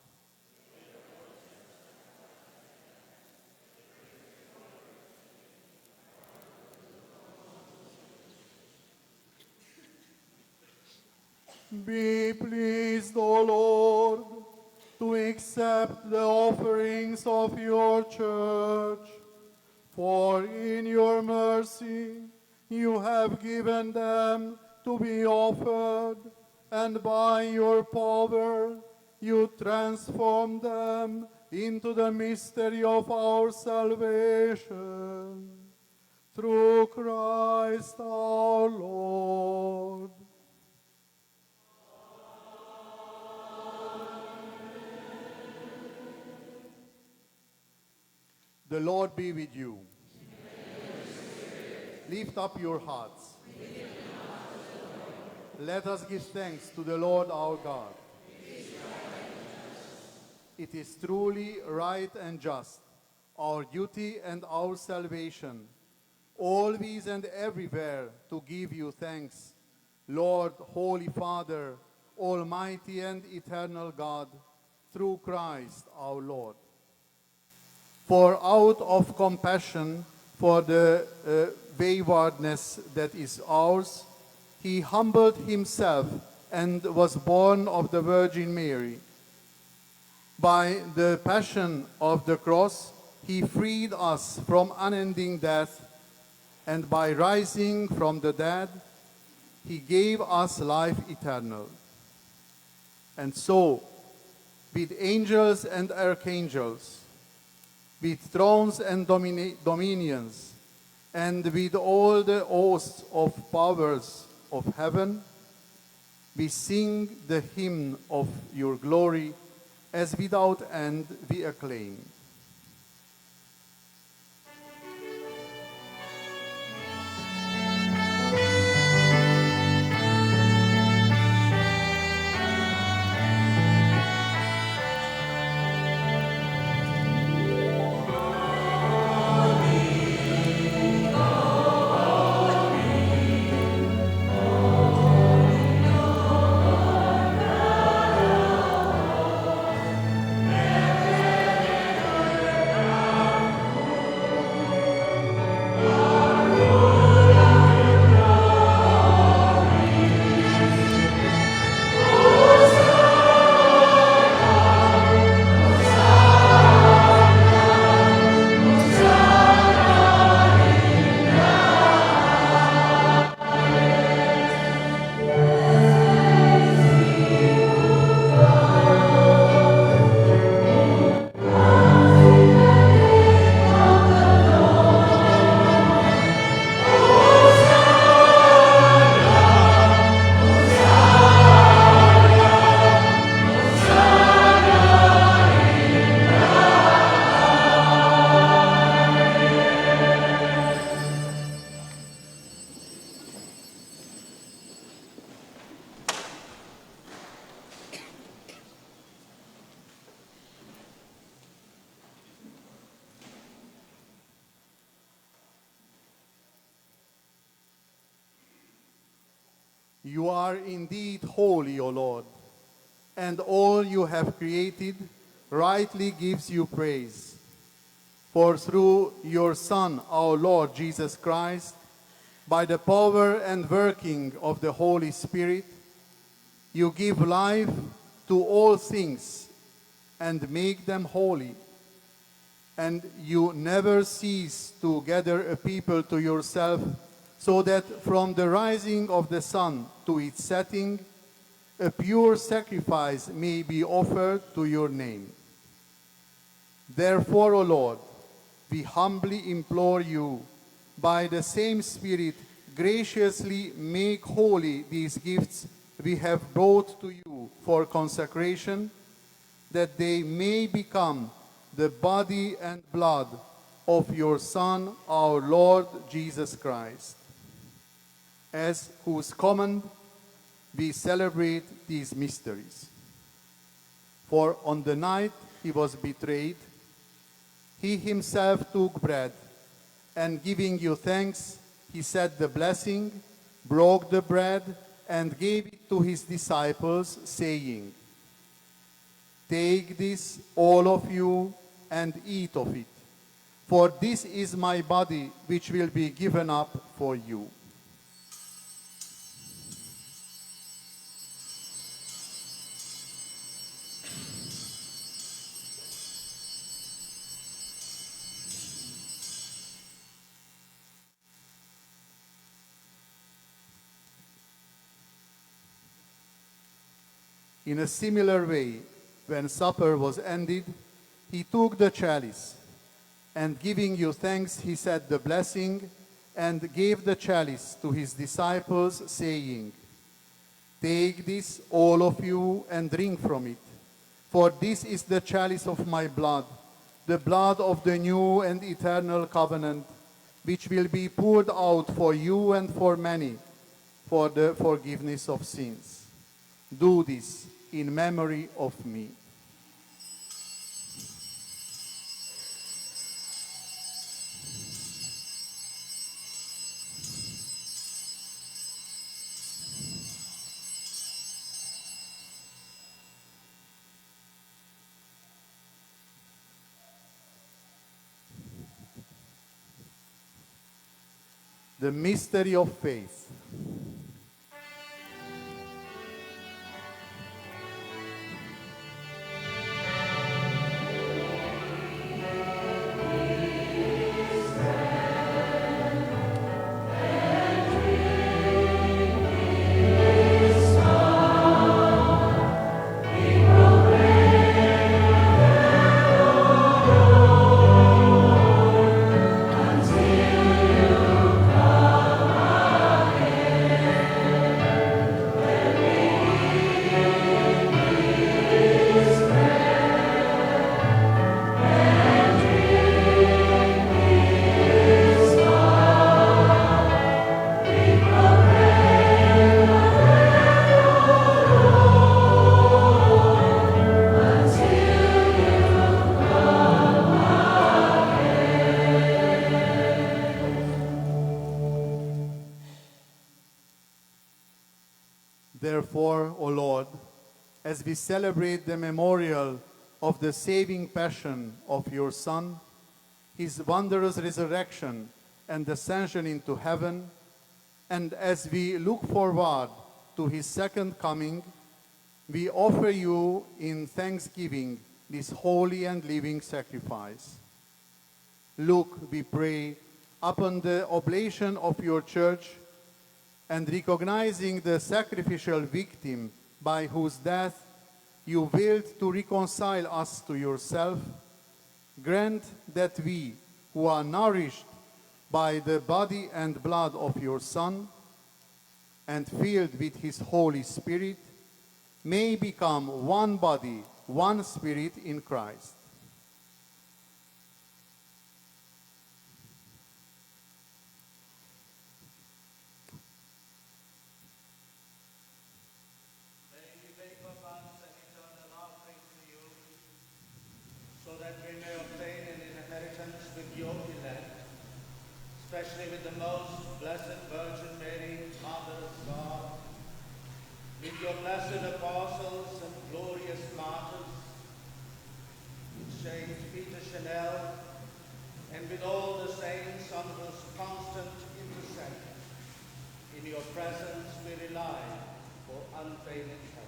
Be pleased, O Lord, to accept the offerings of your church, for in your mercy you have given them to be offered, and by your power you transform them into the mystery of our salvation. Through Christ our Lord. The Lord be with you. Lift up your hearts. Let us give thanks to the Lord our God. It is truly right and just, our duty and our salvation, always and everywhere to give you thanks, Lord, Holy Father, Almighty and eternal God, through Christ our Lord. For out of compassion for the waywardness that is ours, he humbled himself and was born of the Virgin Mary. By the passion of the cross, he freed us from unending death, and by rising from the dead, he gave us life eternal. And so, with angels and archangels, with thrones and dominions, and with all the hosts of powers of heaven, we sing the hymn of your glory, as without end we acclaim. You are indeed holy, O Lord, and all you have created rightly gives you praise. For through your Son, our Lord Jesus Christ, by the power and working of the Holy Spirit, you give life to all things and make them holy. And you never cease to gather a people to yourself, so that from the rising of the sun to its setting, a pure sacrifice may be offered to your name. Therefore, O Lord, we humbly implore you, by the same Spirit, graciously make holy these gifts we have brought to you for consecration, that they may become the body and blood of your Son, our Lord Jesus Christ, as whose command we celebrate these mysteries. For on the night he was betrayed, he himself took bread, and giving you thanks, he said the blessing, broke the bread, and gave it to his disciples, saying, "Take this, all of you, and eat of it, for this is my body, which will be given up for you." In a similar way, when supper was ended, he took the chalice, and giving you thanks, he said the blessing, and gave the chalice to his disciples, saying, "Take this, all of you, and drink from it, for this is the chalice of my blood, the blood of the new and eternal covenant, which will be poured out for you and for many for the forgiveness of sins. Do this in memory of me." The mystery of faith. Therefore, O Lord, as we celebrate the memorial of the saving passion of your Son, his wondrous resurrection and ascension into heaven, and as we look forward to his second coming, we offer you in thanksgiving this holy and living sacrifice. Look, we pray, upon the oblation of your church, and recognizing the sacrificial victim by whose death you willed to reconcile us to yourself, grant that we, who are nourished by the body and blood of your Son, and filled with his Holy Spirit, may become one body, one spirit in Christ. So that we may obtain an inheritance with your elect, especially with the most blessed Virgin Mary, Mother of God, with your blessed apostles and glorious martyrs, with Saint Peter Chanel, and with all the saints on whose constant intercession. In your presence we rely for unfailing help.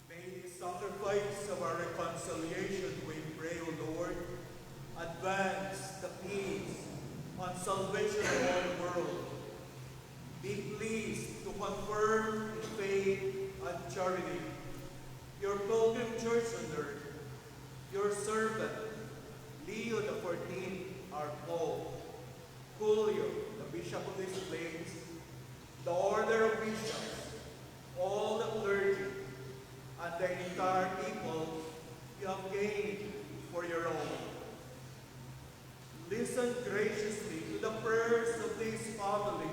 May the sacrifice of our reconciliation, we pray, O Lord, advance the peace and salvation of all the world. Be pleased to confirm in faith and charity your pilgrim church on earth, your servant, Leo XIV, our Pope, Julio, the Bishop of these plains, the order of bishops, all the clergy, and the entire people you have gained for your own. Listen graciously to the prayers of this family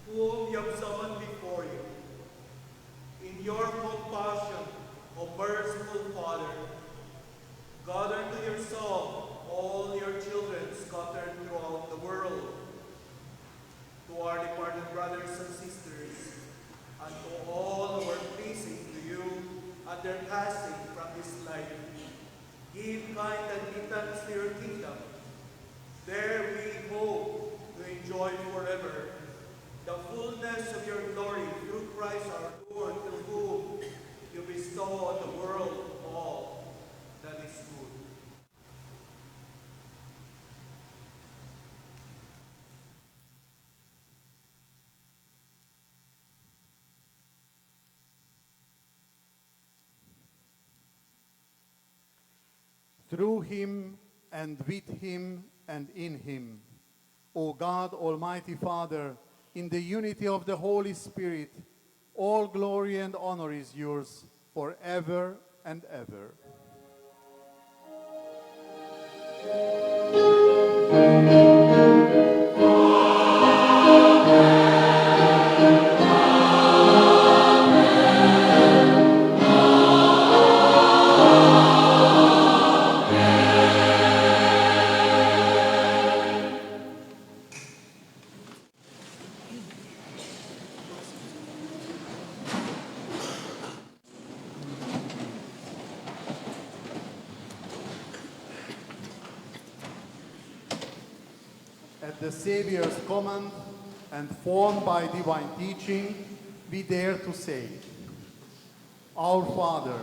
whom you have summoned before you. In your compassion, O merciful Father, gather to yourself all your kind admittance to your kingdom. There we hope to enjoy forever the fullness of your glory through Christ our Lord, through whom you bestow on the world all that is good. Through him and with him and in him, O God, Almighty Father, in the unity of the Holy Spirit, all glory and honor is yours forever and ever. At the Savior's command and formed by divine teaching, we dare to say, Our Father,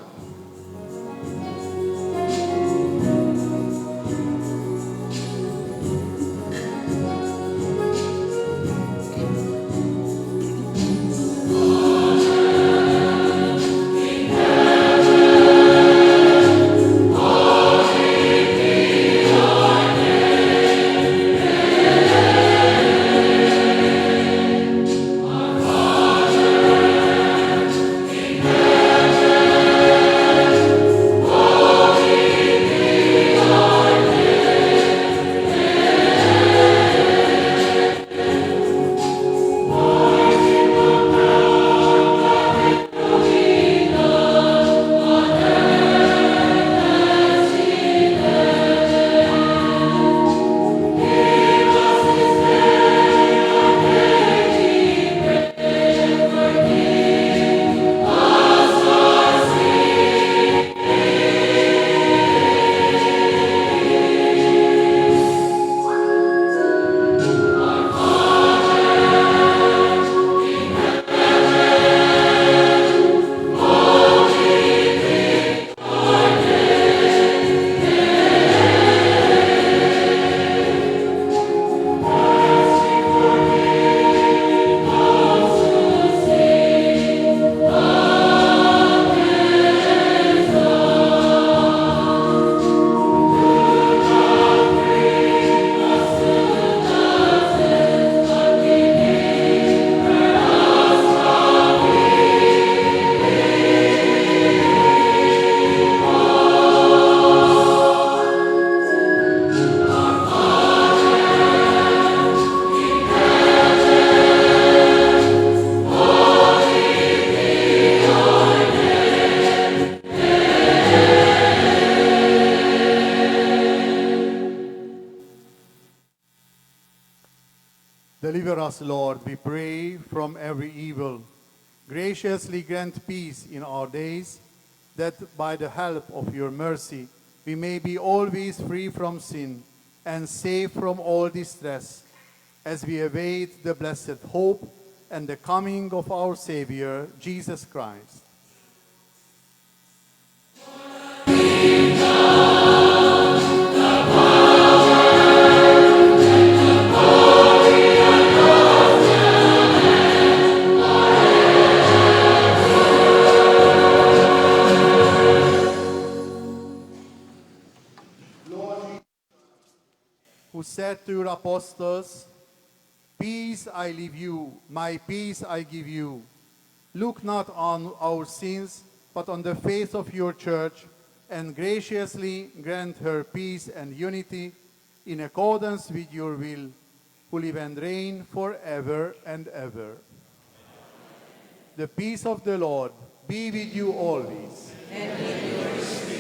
deliver us, Lord, we pray, from every evil. Graciously grant peace in our days, that by the help of your mercy we may be always free from sin and safe from all distress, as we await the blessed hope and the coming of our Savior, Jesus Christ. Who said to your apostles, Peace I leave you, my peace I give you. Look not on our sins, but on the faith of your church, and graciously grant her peace and unity in accordance with your will, who live and reign forever and ever. The peace of the Lord be with you always. And with your spirit.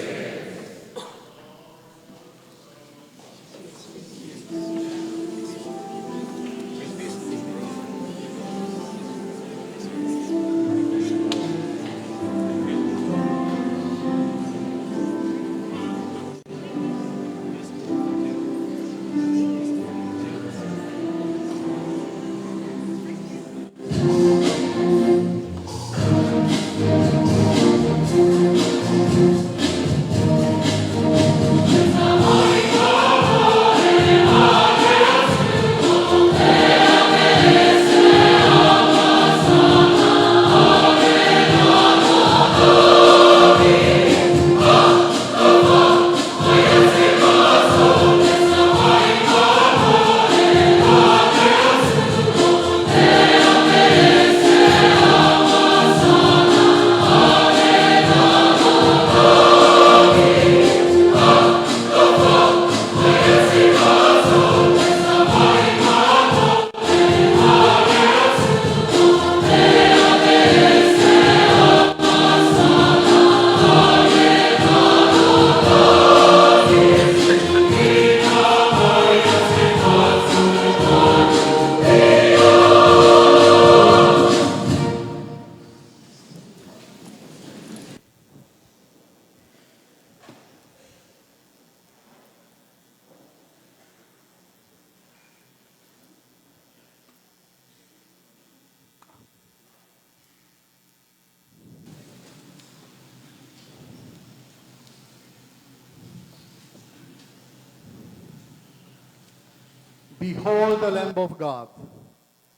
Behold the Lamb of God.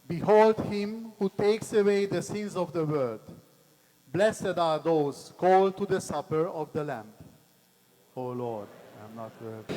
Behold him who takes away the sins of the world. Blessed are those called to the supper of the Lamb. O Lord, I am not worthy.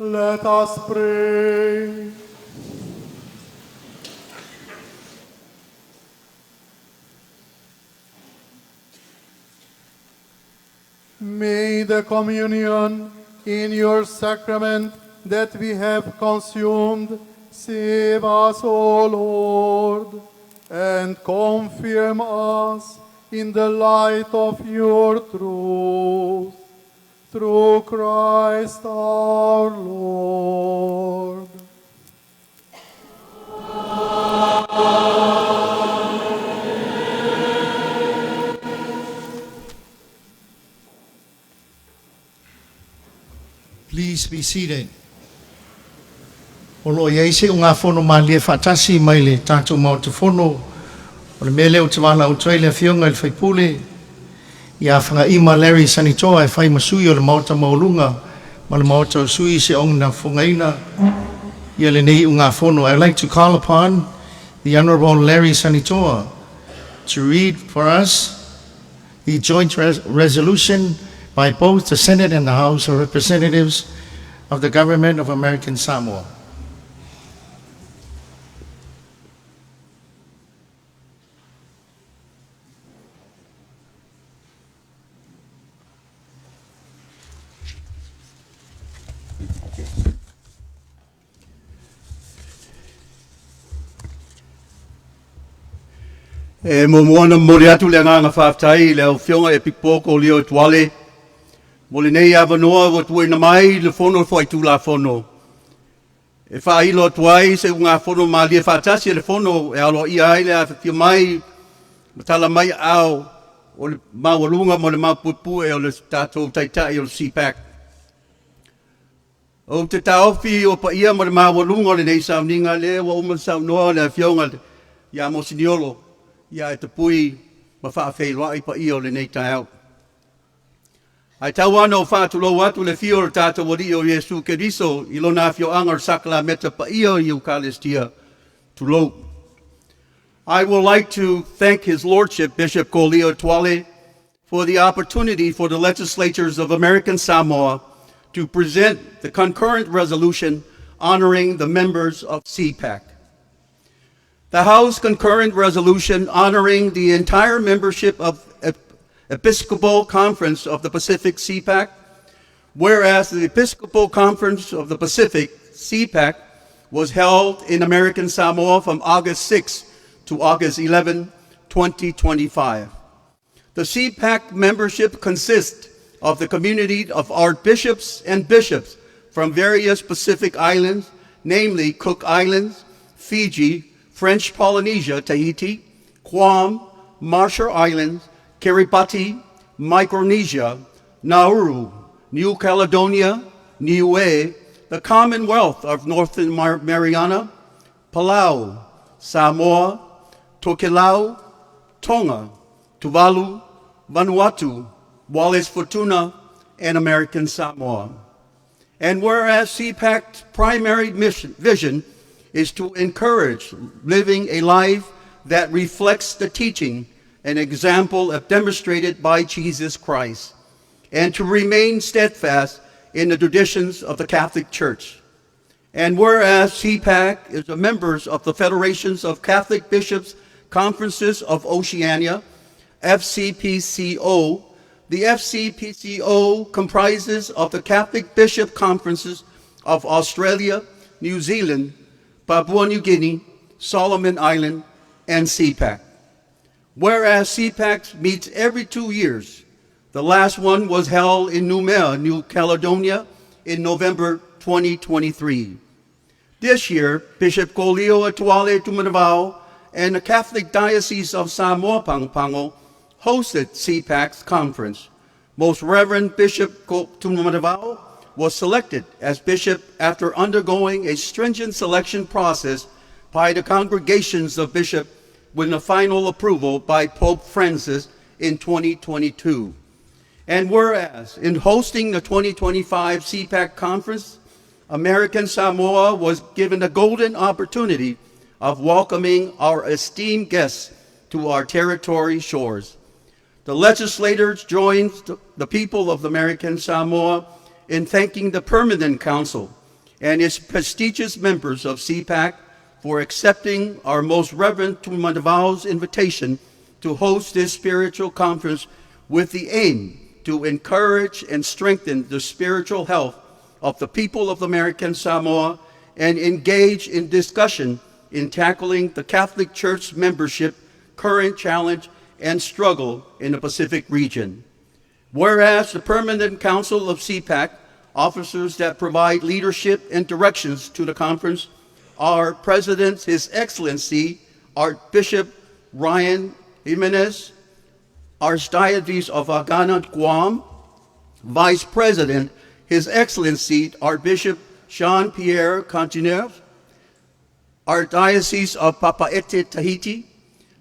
Let us pray. May the communion in your sacrament that we have consumed save us, O Lord, and confirm us in the light of your truth. Through Christ our Lord. Please be seated. O lo ia ise unga fono malia fatasi mai le tātou mau te fono. O le mele o te wala o traile fionga il whaipule. Ia whanga ima Larry Sanitoa e whai masui o le mauta maulunga. Ma le mauta o sui se ong na whangaina. Ia le nei unga fono. I'd like to call upon the Honorable Larry Sanitoa to read for us the joint resolution by both the Senate and the House of Representatives of the Government of American Samoa. E mo moana mori atu le nganga whaftai le au whionga e pikpoko leo tuale. Mo le nei awa noa wa tuai na mai le whono whai tu la whono. E whailo tuai se unga whono ma lia whatasi le whono e alo ia ai le a whio mai matala mai au o le mawalunga mo le mapupu e o le tātou taitai o le CEPAC. O te taofi o pa ia mo le mawalunga o le nei sauninga le wa uma saunoa le whionga ia mo siniolo. Ia e te pui ma whaafeilua i pa i o le nei tae ai tau ana o whaatulo atu le fio o tātou wadi o Jesu Keriso i lo na fio angar sakla meta pa i o Eucharistia to lo. I would like to thank His Lordship, Bishop Kolio Tuale, for the opportunity for the legislatures of American Samoa to present the concurrent resolution honoring the members of CEPAC. The House concurrent resolution honoring the entire membership of Episcopal Conference of the Pacific CEPAC, whereas the Episcopal Conference of the Pacific CEPAC was held in American Samoa from August 6 to August 11, 2025. The CEPAC membership consists of the community of archbishops and bishops from various Pacific islands, namely Cook Islands, Fiji, French Polynesia, Tahiti, Guam, Marshall Islands, Kiribati, Micronesia, Nauru, New Caledonia, Niue, the Commonwealth of Northern Mariana, Palau, Samoa, Tokelau, Tonga, Tuvalu, Vanuatu, Wallis Futuna, and American Samoa. And whereas CEPAC's primary vision is to encourage living a life that reflects the teaching and example demonstrated by Jesus Christ, and to remain steadfast in the traditions of the Catholic Church. And whereas CEPAC is a member of the Federations of Catholic Bishops' Conferences of Oceania, FCPCO, the FCPCO comprises of the Catholic Bishop Conferences of Australia, New Zealand, Papua New Guinea, Solomon Island, and CEPAC. Whereas CEPAC meets every 2 years, the last one was held in Noumea, New Caledonia, in November 2023. This year, Bishop Kolio Atuale Tumanavao and the Catholic Diocese of Samoa Pago Pago hosted CEPAC's conference. Most Reverend Bishop Tumanavao was selected as bishop after undergoing a stringent selection process by the congregations of bishops with a final approval by Pope Francis in 2022. And whereas in hosting the 2025 CEPAC conference, American Samoa was given the golden opportunity of welcoming our esteemed guests to our territory shores. The legislators joined the people of American Samoa in thanking the Permanent Council and its prestigious members of CEPAC for accepting our most Reverend Tumanavao's invitation to host this spiritual conference with the aim to encourage and strengthen the spiritual health of the people of American Samoa and engage in discussion in tackling the Catholic Church membership current challenge and struggle in the Pacific region. Whereas the Permanent Council of CEPAC, officers that provide leadership and directions to the conference, are President, His Excellency, Archbishop Ryan Jimenez, Archdiocese of Agana, Guam, Vice President, His Excellency, Archbishop Jean-Pierre Continev, Archdiocese of Papaete, Tahiti,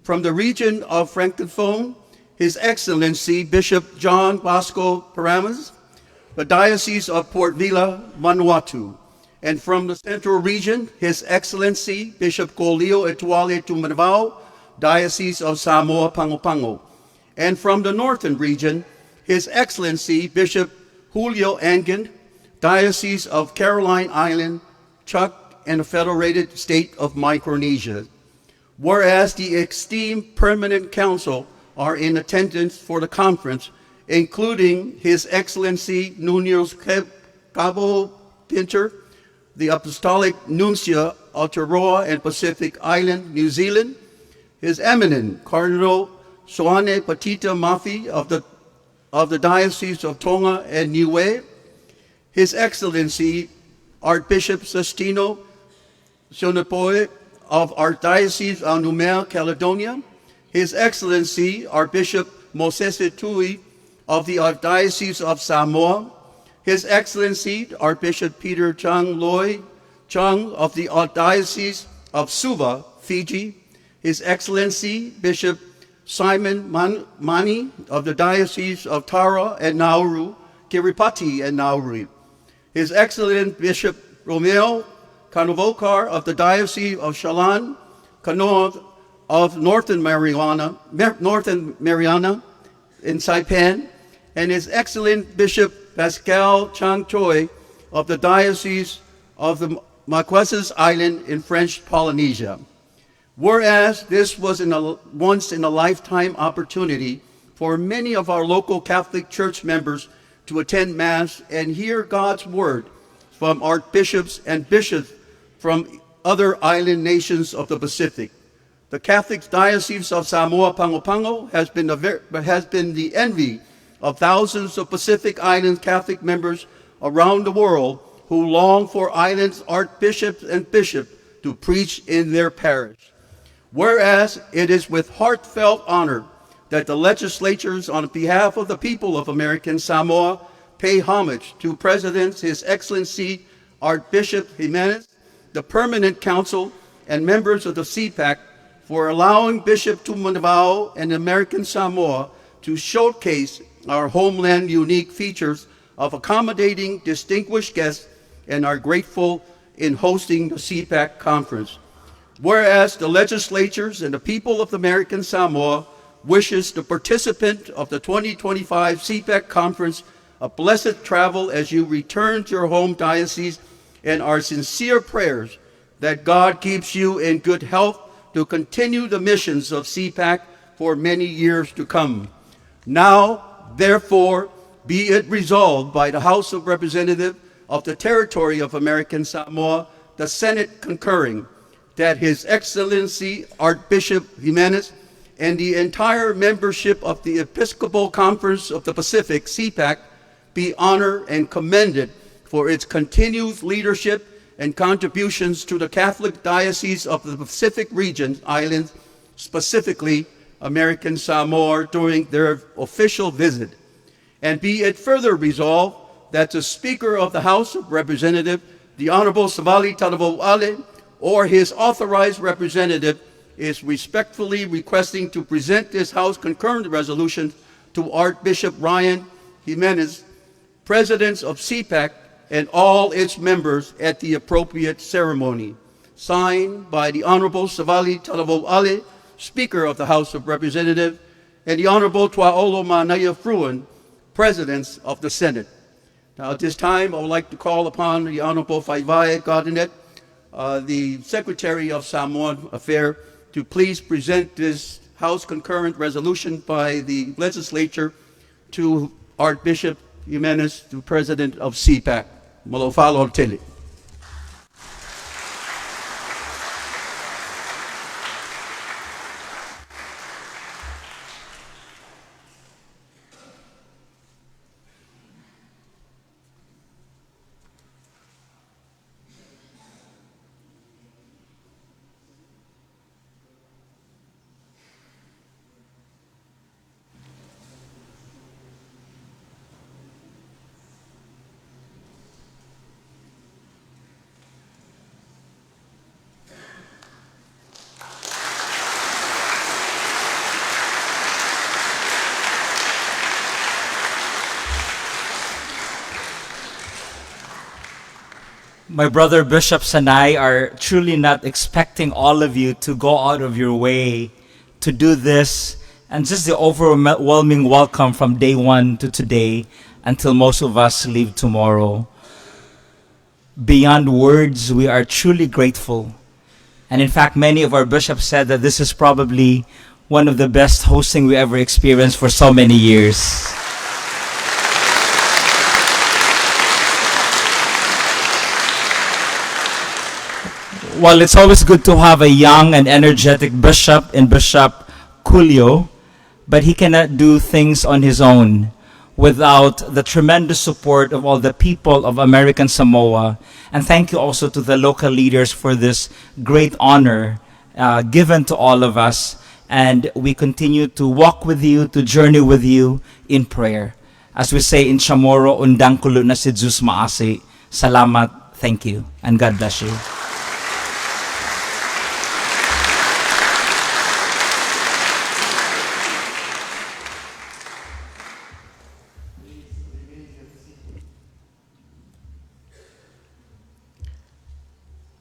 from the region of Francophone, His Excellency Bishop John Bosco Paramas, the Diocese of Port Vila, Vanuatu, and from the Central Region, His Excellency Bishop Kolio Etuale Tumanavao, Diocese of Samoa Pago Pago, and from the Northern Region, His Excellency Bishop Julio Angin, Diocese of Caroline Island, Chuck, and the Federated State of Micronesia. Whereas the esteemed Permanent Council are in attendance for the conference, including His Excellency Nunez Cabo Pinter, the Apostolic Nuncio Aotearoa and Pacific Island, New Zealand, His Eminent Cardinal Soane Patita Mafi of the Diocese of Tonga and Niue, His Excellency Archbishop Sestino Sionepoe of Archdiocese of Numea, Caledonia, His Excellency Archbishop Moses Tui of the Archdiocese of Samoa, His Excellency Archbishop Peter Chung Loy Chung of the Archdiocese of Suva, Fiji, His Excellency Bishop Simon Mani of the Diocese of Tara and Nauru, Kiribati and Nauru, His Excellent Bishop Romeo Kanavokar of the Diocese of Shalan, Kanoa of Northern Mariana in Saipan, and His Excellent Bishop Pascal Chang Choi of the Diocese of the Marquesas Island in French Polynesia. Whereas this was once in a lifetime opportunity for many of our local Catholic Church members to attend Mass and hear God's word from archbishops and bishops from other island nations of the Pacific. The Catholic Diocese of Samoa Pago Pago has been the envy of thousands of Pacific Island Catholic members around the world who long for islands' archbishops and bishops to preach in their parish. Whereas it is with heartfelt honor that the legislatures on behalf of the people of American Samoa pay homage to President His Excellency Archbishop Jimenez, the Permanent Council, and members of the CEPAC for allowing Bishop Tumanavao and American Samoa to showcase our homeland unique features of accommodating distinguished guests and are grateful in hosting the CEPAC conference. Whereas the legislatures and the people of American Samoa wishes the participant of the 2025 CEPAC conference a blessed travel as you return to your home diocese, and our sincere prayers that God keeps you in good health to continue the missions of CEPAC for many years to come. Now, therefore, be it resolved by the House of Representatives of the Territory of American Samoa, the Senate concurring, that His Excellency Archbishop Jimenez and the entire membership of the Episcopal Conference of the Pacific, CEPAC, be honored and commended for its continued leadership and contributions to the Catholic Diocese of the Pacific region islands, specifically American Samoa, during their official visit. And be it further resolved that the Speaker of the House of Representatives, the Honorable Savali Tadavoale, or his authorized representative, is respectfully requesting to present this House concurrent resolution to Archbishop Ryan Jimenez, Presidents of CEPAC, and all its members at the appropriate ceremony. Signed by the Honorable Savali Tadavoale, Speaker of the House of Representatives, and the Honorable Tuaolo Manaya Fruin, Presidents of the Senate. Now at this time, I would like to call upon the Honorable Faivae Gardinet, the Secretary of Samoan Affairs, to please present this House concurrent resolution by the legislature to Archbishop Jimenez, the President of CEPAC. Malofalo Tili. My brother bishops and I are truly not expecting all of you to go out of your way to do this, and just the overwhelming welcome from day one to today until most of us leave tomorrow. Beyond words, we are truly grateful. And in fact, many of our bishops said that this is probably one of the best hosting we ever experienced for so many years. While it's always good to have a young and energetic bishop in Bishop Julio, but he cannot do things on his own without the tremendous support of all the people of American Samoa. And thank you also to the local leaders for this great honor given to all of us. And we continue to walk with you, to journey with you in prayer. As we say in Chamorro, undang kulo na si Diyos maasi. Salamat, thank you, and God bless you.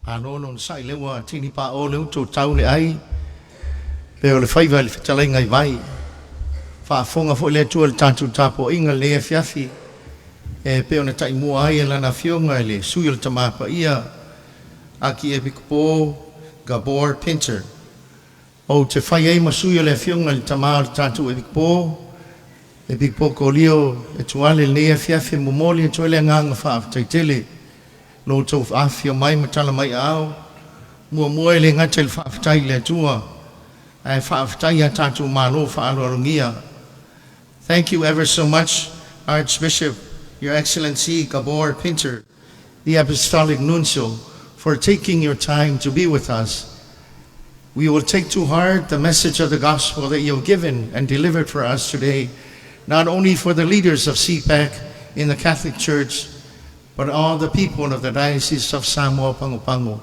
Ano non sai lewa tini pa o leu tu tau le ai pe o le fai vai le fitala ngai vai fa fonga fo le tu le tantu tapo inga le fiafi e pe ona tai mua ai la na fionga le sui le tama pa ia aki e bikpo Gabor Pinter o te fai ai masui le fionga le tama le tantu e bikpo ko lio e tuale le fiafi momoli e tuale nganga fa taitele no to afio mai matala mai ao mua le ngatel fa aftai le tua ai fa aftai ya tatu malo fa alorungia. Thank you ever so much, Archbishop, Your Excellency Gabor Pinter, the Apostolic Nuncio, for taking your time to be with us. We will take to heart the message of the gospel that you have given and delivered for us today, not only for the leaders of CEPAC in the Catholic Church, but all the people of the Diocese of SAMOA Pago Pago.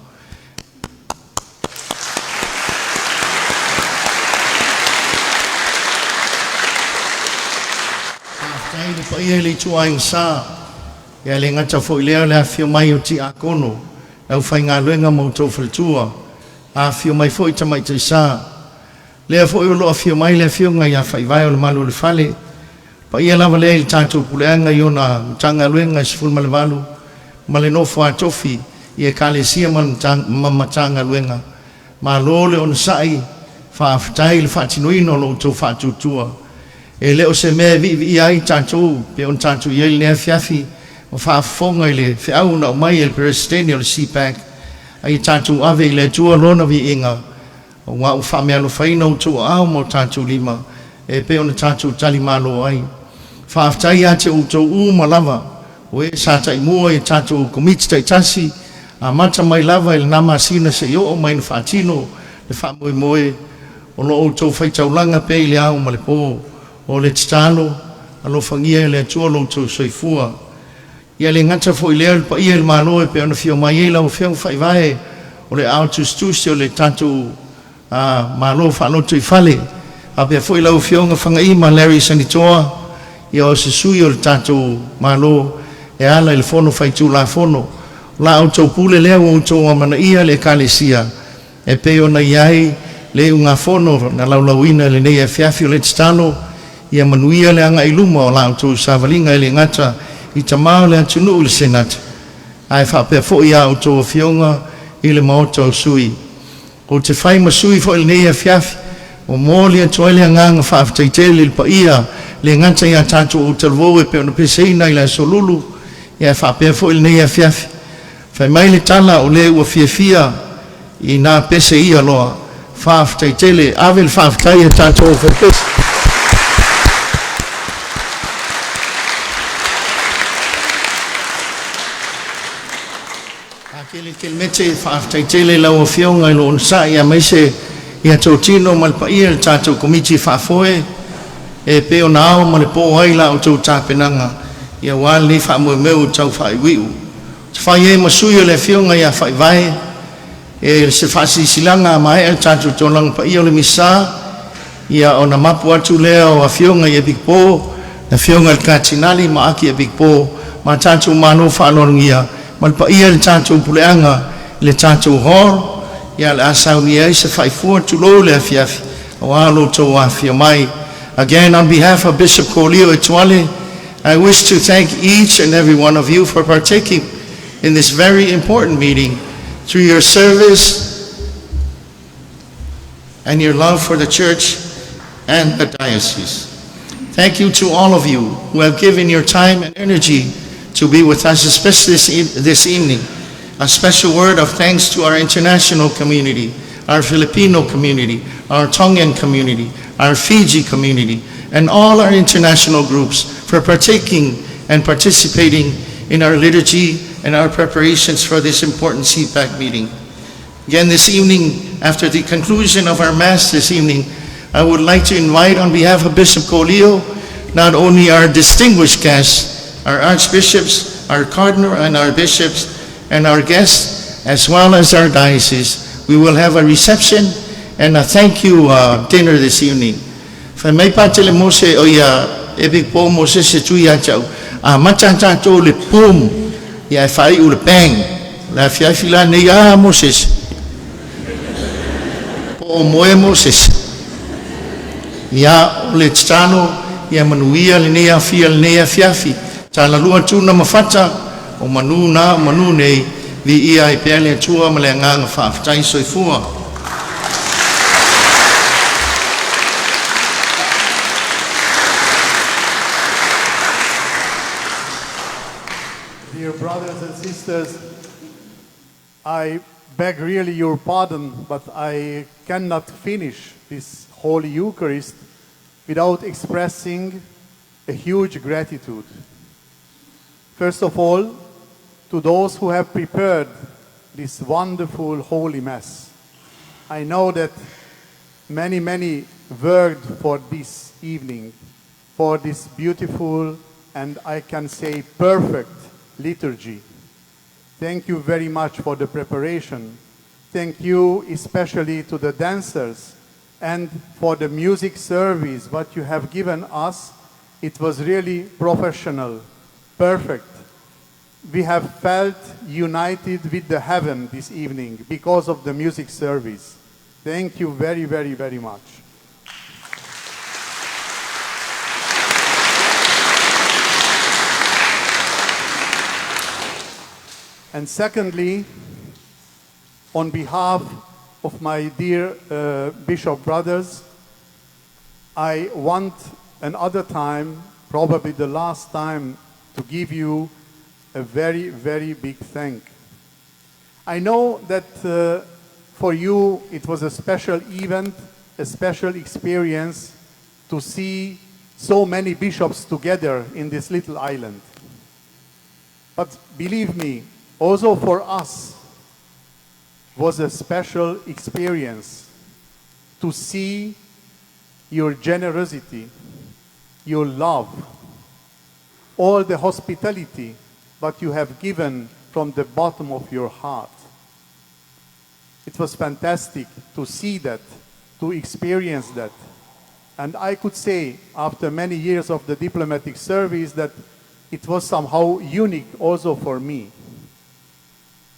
After the paili tuaing sa, ya le ngata fo leo le afio mai o ti akono, au fai ngā luenga mo tō whaltua, afio mai fo i tamai te sa, le fo i lo afio mai le afio ngai a fai vai o le malu le fale, pa ia lava le il tātou puleanga i ona tanga luenga i sifun malevalu, male nofo a tofi i e kalesia mamatanga luenga. Ma lole on sai, fa aftai le whatinuino lo tō whatutua. E leo se mea vi ai tātou, pe on tātou i ele nea fiafi, o whaafonga i le whiauna o mai e le presidente o le CEPAC, ai tātou ave i le tua lona vi inga, o ngā u whamea lo whaina o tō ao mo tātou lima, e pe on tātou tali malo ai. Whaaftai ate o tō malava, o e sa tai mua e tātou komiti tai tasi, a mata mai lava e le nama sina se yo o mai na whaatino, le whaamoe moe, o lo o tō whaitaulanga pe i le au ma le pō, o le titalo, a lo whangia e le atua lo tō soifua. Ia le ngata fo i lea pa ia le maloe pe ona fio mai e lau whiau whaivae, o le au tustusi o le tātou malo whaanoto i whale, a pe fo i lau whionga whangaima Larry Sanitoa, ia o se sui o le tātou malo, e ala i le fono whaitu la fono, la au tau pule lea o tau amana ia le kalesia, e pe ona iai le unga fono na laulauina le nei e fiafi o le titalo, ia manuia le anga iluma o la au tau savalinga e le ngata, i tamau le atunu le senat, ai whapea fo ia o tau fionga i le maoto o sui. O te whai masui fo i le nei e fiafi, o mōli a toa le nganga whaaftaitele le pa ia, le ngata ia tātou o talvou e pe ona peseina i la solulu, ia whapea fo i le nei e fiafi. Whai mai le tala o le ua fiafia i nā pese ia loa, whaaftaitele, ave le whaaftai e tātou o whapese. Ke mete whaaftaitele lau o whionga i lo onsa ia maise ia tau tino malpa ia le tātou komiti whaafoe e pe o nao ma le pō aila o tau tāpenanga ia wale whaamue meu tau whaiwiu. Te whai e masui o le whionga ia whaivae e se whasi silanga mai e tātou tōlanga pa ia o le misa ia o na mapu atu lea o a whionga i e big pō na whionga le kātinali ma aki e big pō ma tātou mano whaanorangia malpa ia le tātou puleanga le tātou hor ia le asauni ai se whaifua tulo le afiafi o alo tau afia mai. Again, on behalf of Bishop Corleo Etuale, I wish to thank each and every one of you for partaking in this very important meeting through your service and your love for the church and the diocese. Thank you to all of you who have given your time and energy to be with us, especially this evening. a special word of thanks to our international community, our Filipino community, our Tongan community, our Fiji community, and all our international groups for partaking and participating in our liturgy and our preparations for this important CEPAC meeting. Again, this evening, after the conclusion of our Mass this evening, I would like to invite on behalf of Bishop Colio, not only our distinguished guests, our archbishops, our cardinal and our bishops, and our guests, as well as our diocese. We will have a reception and a thank you dinner this evening. May patele mose o ya ebi po mose se tu ya chau a matanta to le pum ya fai u le peng la fia fila ne ya moses po moe moses ya le tano ya manuia le ne ya fia le ne ya fiafi ta la lua tu na mafata o manu na manu nei vi ia I pele tua male nganga fa tai soifua. Dear brothers and sisters, I beg really your pardon, but I cannot finish this Holy Eucharist without expressing a huge gratitude. First of all, to those who have prepared this wonderful Holy Mass. I know that many worked for this evening, for this beautiful and I can say perfect liturgy. Thank you very much for the preparation. Thank you especially to the dancers and for the music service what you have given us. It was really professional, perfect. We have felt united with the heaven this evening because of the music service. Thank you very much. And secondly, on behalf of my dear bishop brothers, I want another time, probably the last time, to give you a very big thank. I know that for you it was a special event, a special experience to see so many bishops together in this little island. But believe me, also for us was a special experience to see your generosity, your love, all the hospitality that you have given from the bottom of your heart. It was fantastic to see that, to experience that. And I could say, after many years of the diplomatic service, that it was somehow unique also for me.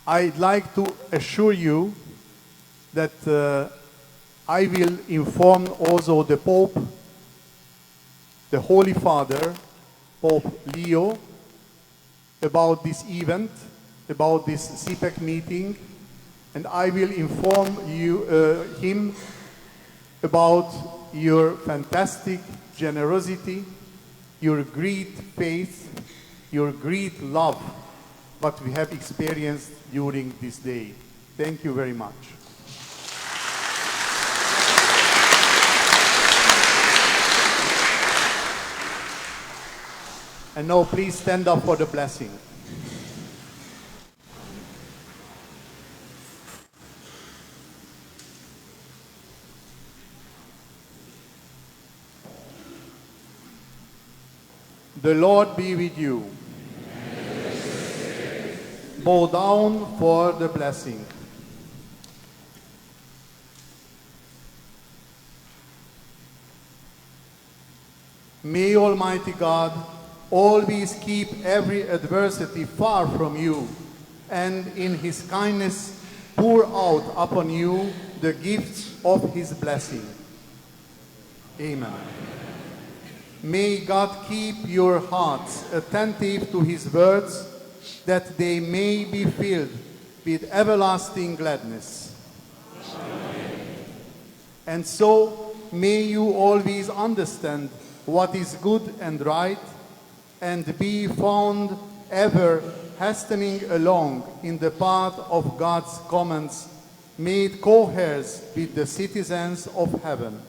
I'd like to assure you that I will inform also the Pope, the Holy Father, Pope Leo, about this event, about this CEPAC meeting, and I will inform him about your fantastic generosity, your great faith, your great love, what we have experienced during this day. Thank you very much. And now please stand up for the blessing. The Lord be with you. Bow down for the blessing. May Almighty God always keep every adversity far from you, and in His kindness pour out upon you the gifts of His blessing. Amen. May God keep your hearts attentive to His words, that they may be filled with everlasting gladness. Amen. And so may you always understand what is good and right, and be found ever hastening along in the path of God's commands, made co-heirs with the citizens of heaven.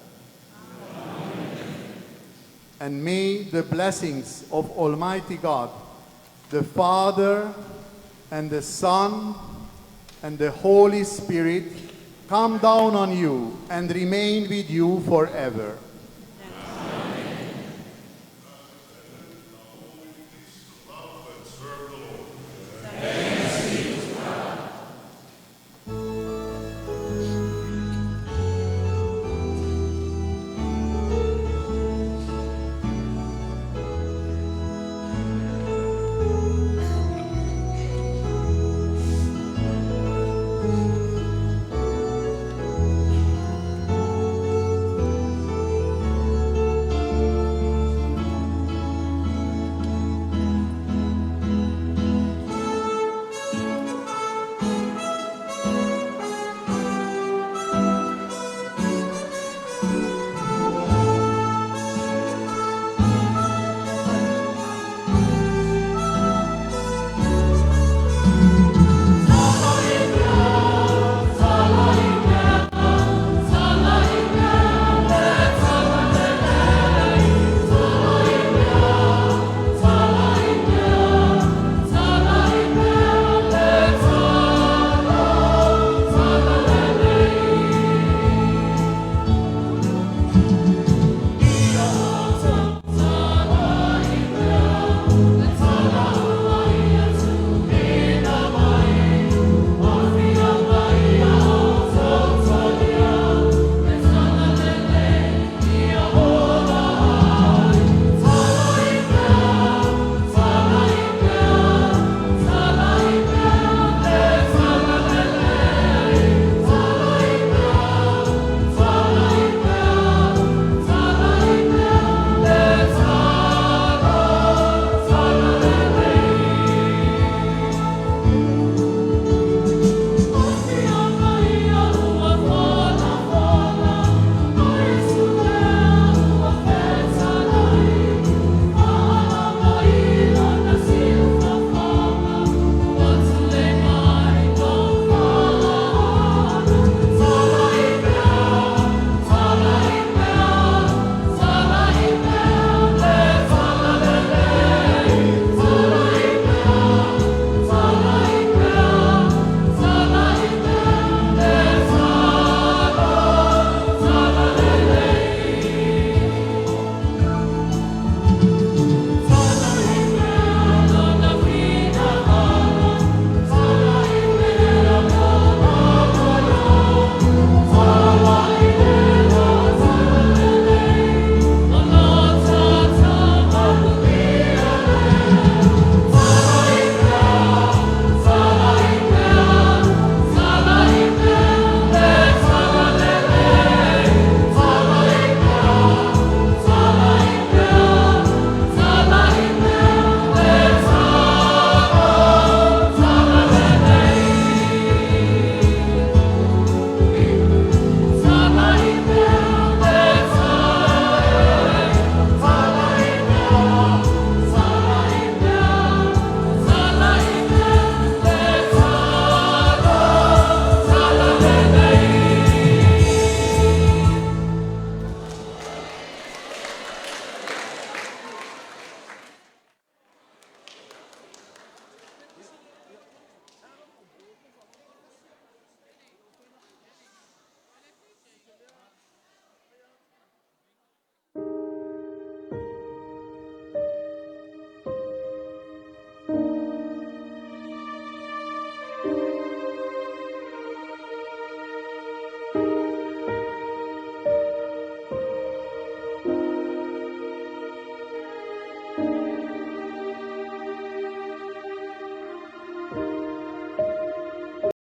And may the blessings of Almighty God, the Father, and the Son, and the Holy Spirit come down on you and remain with you forever.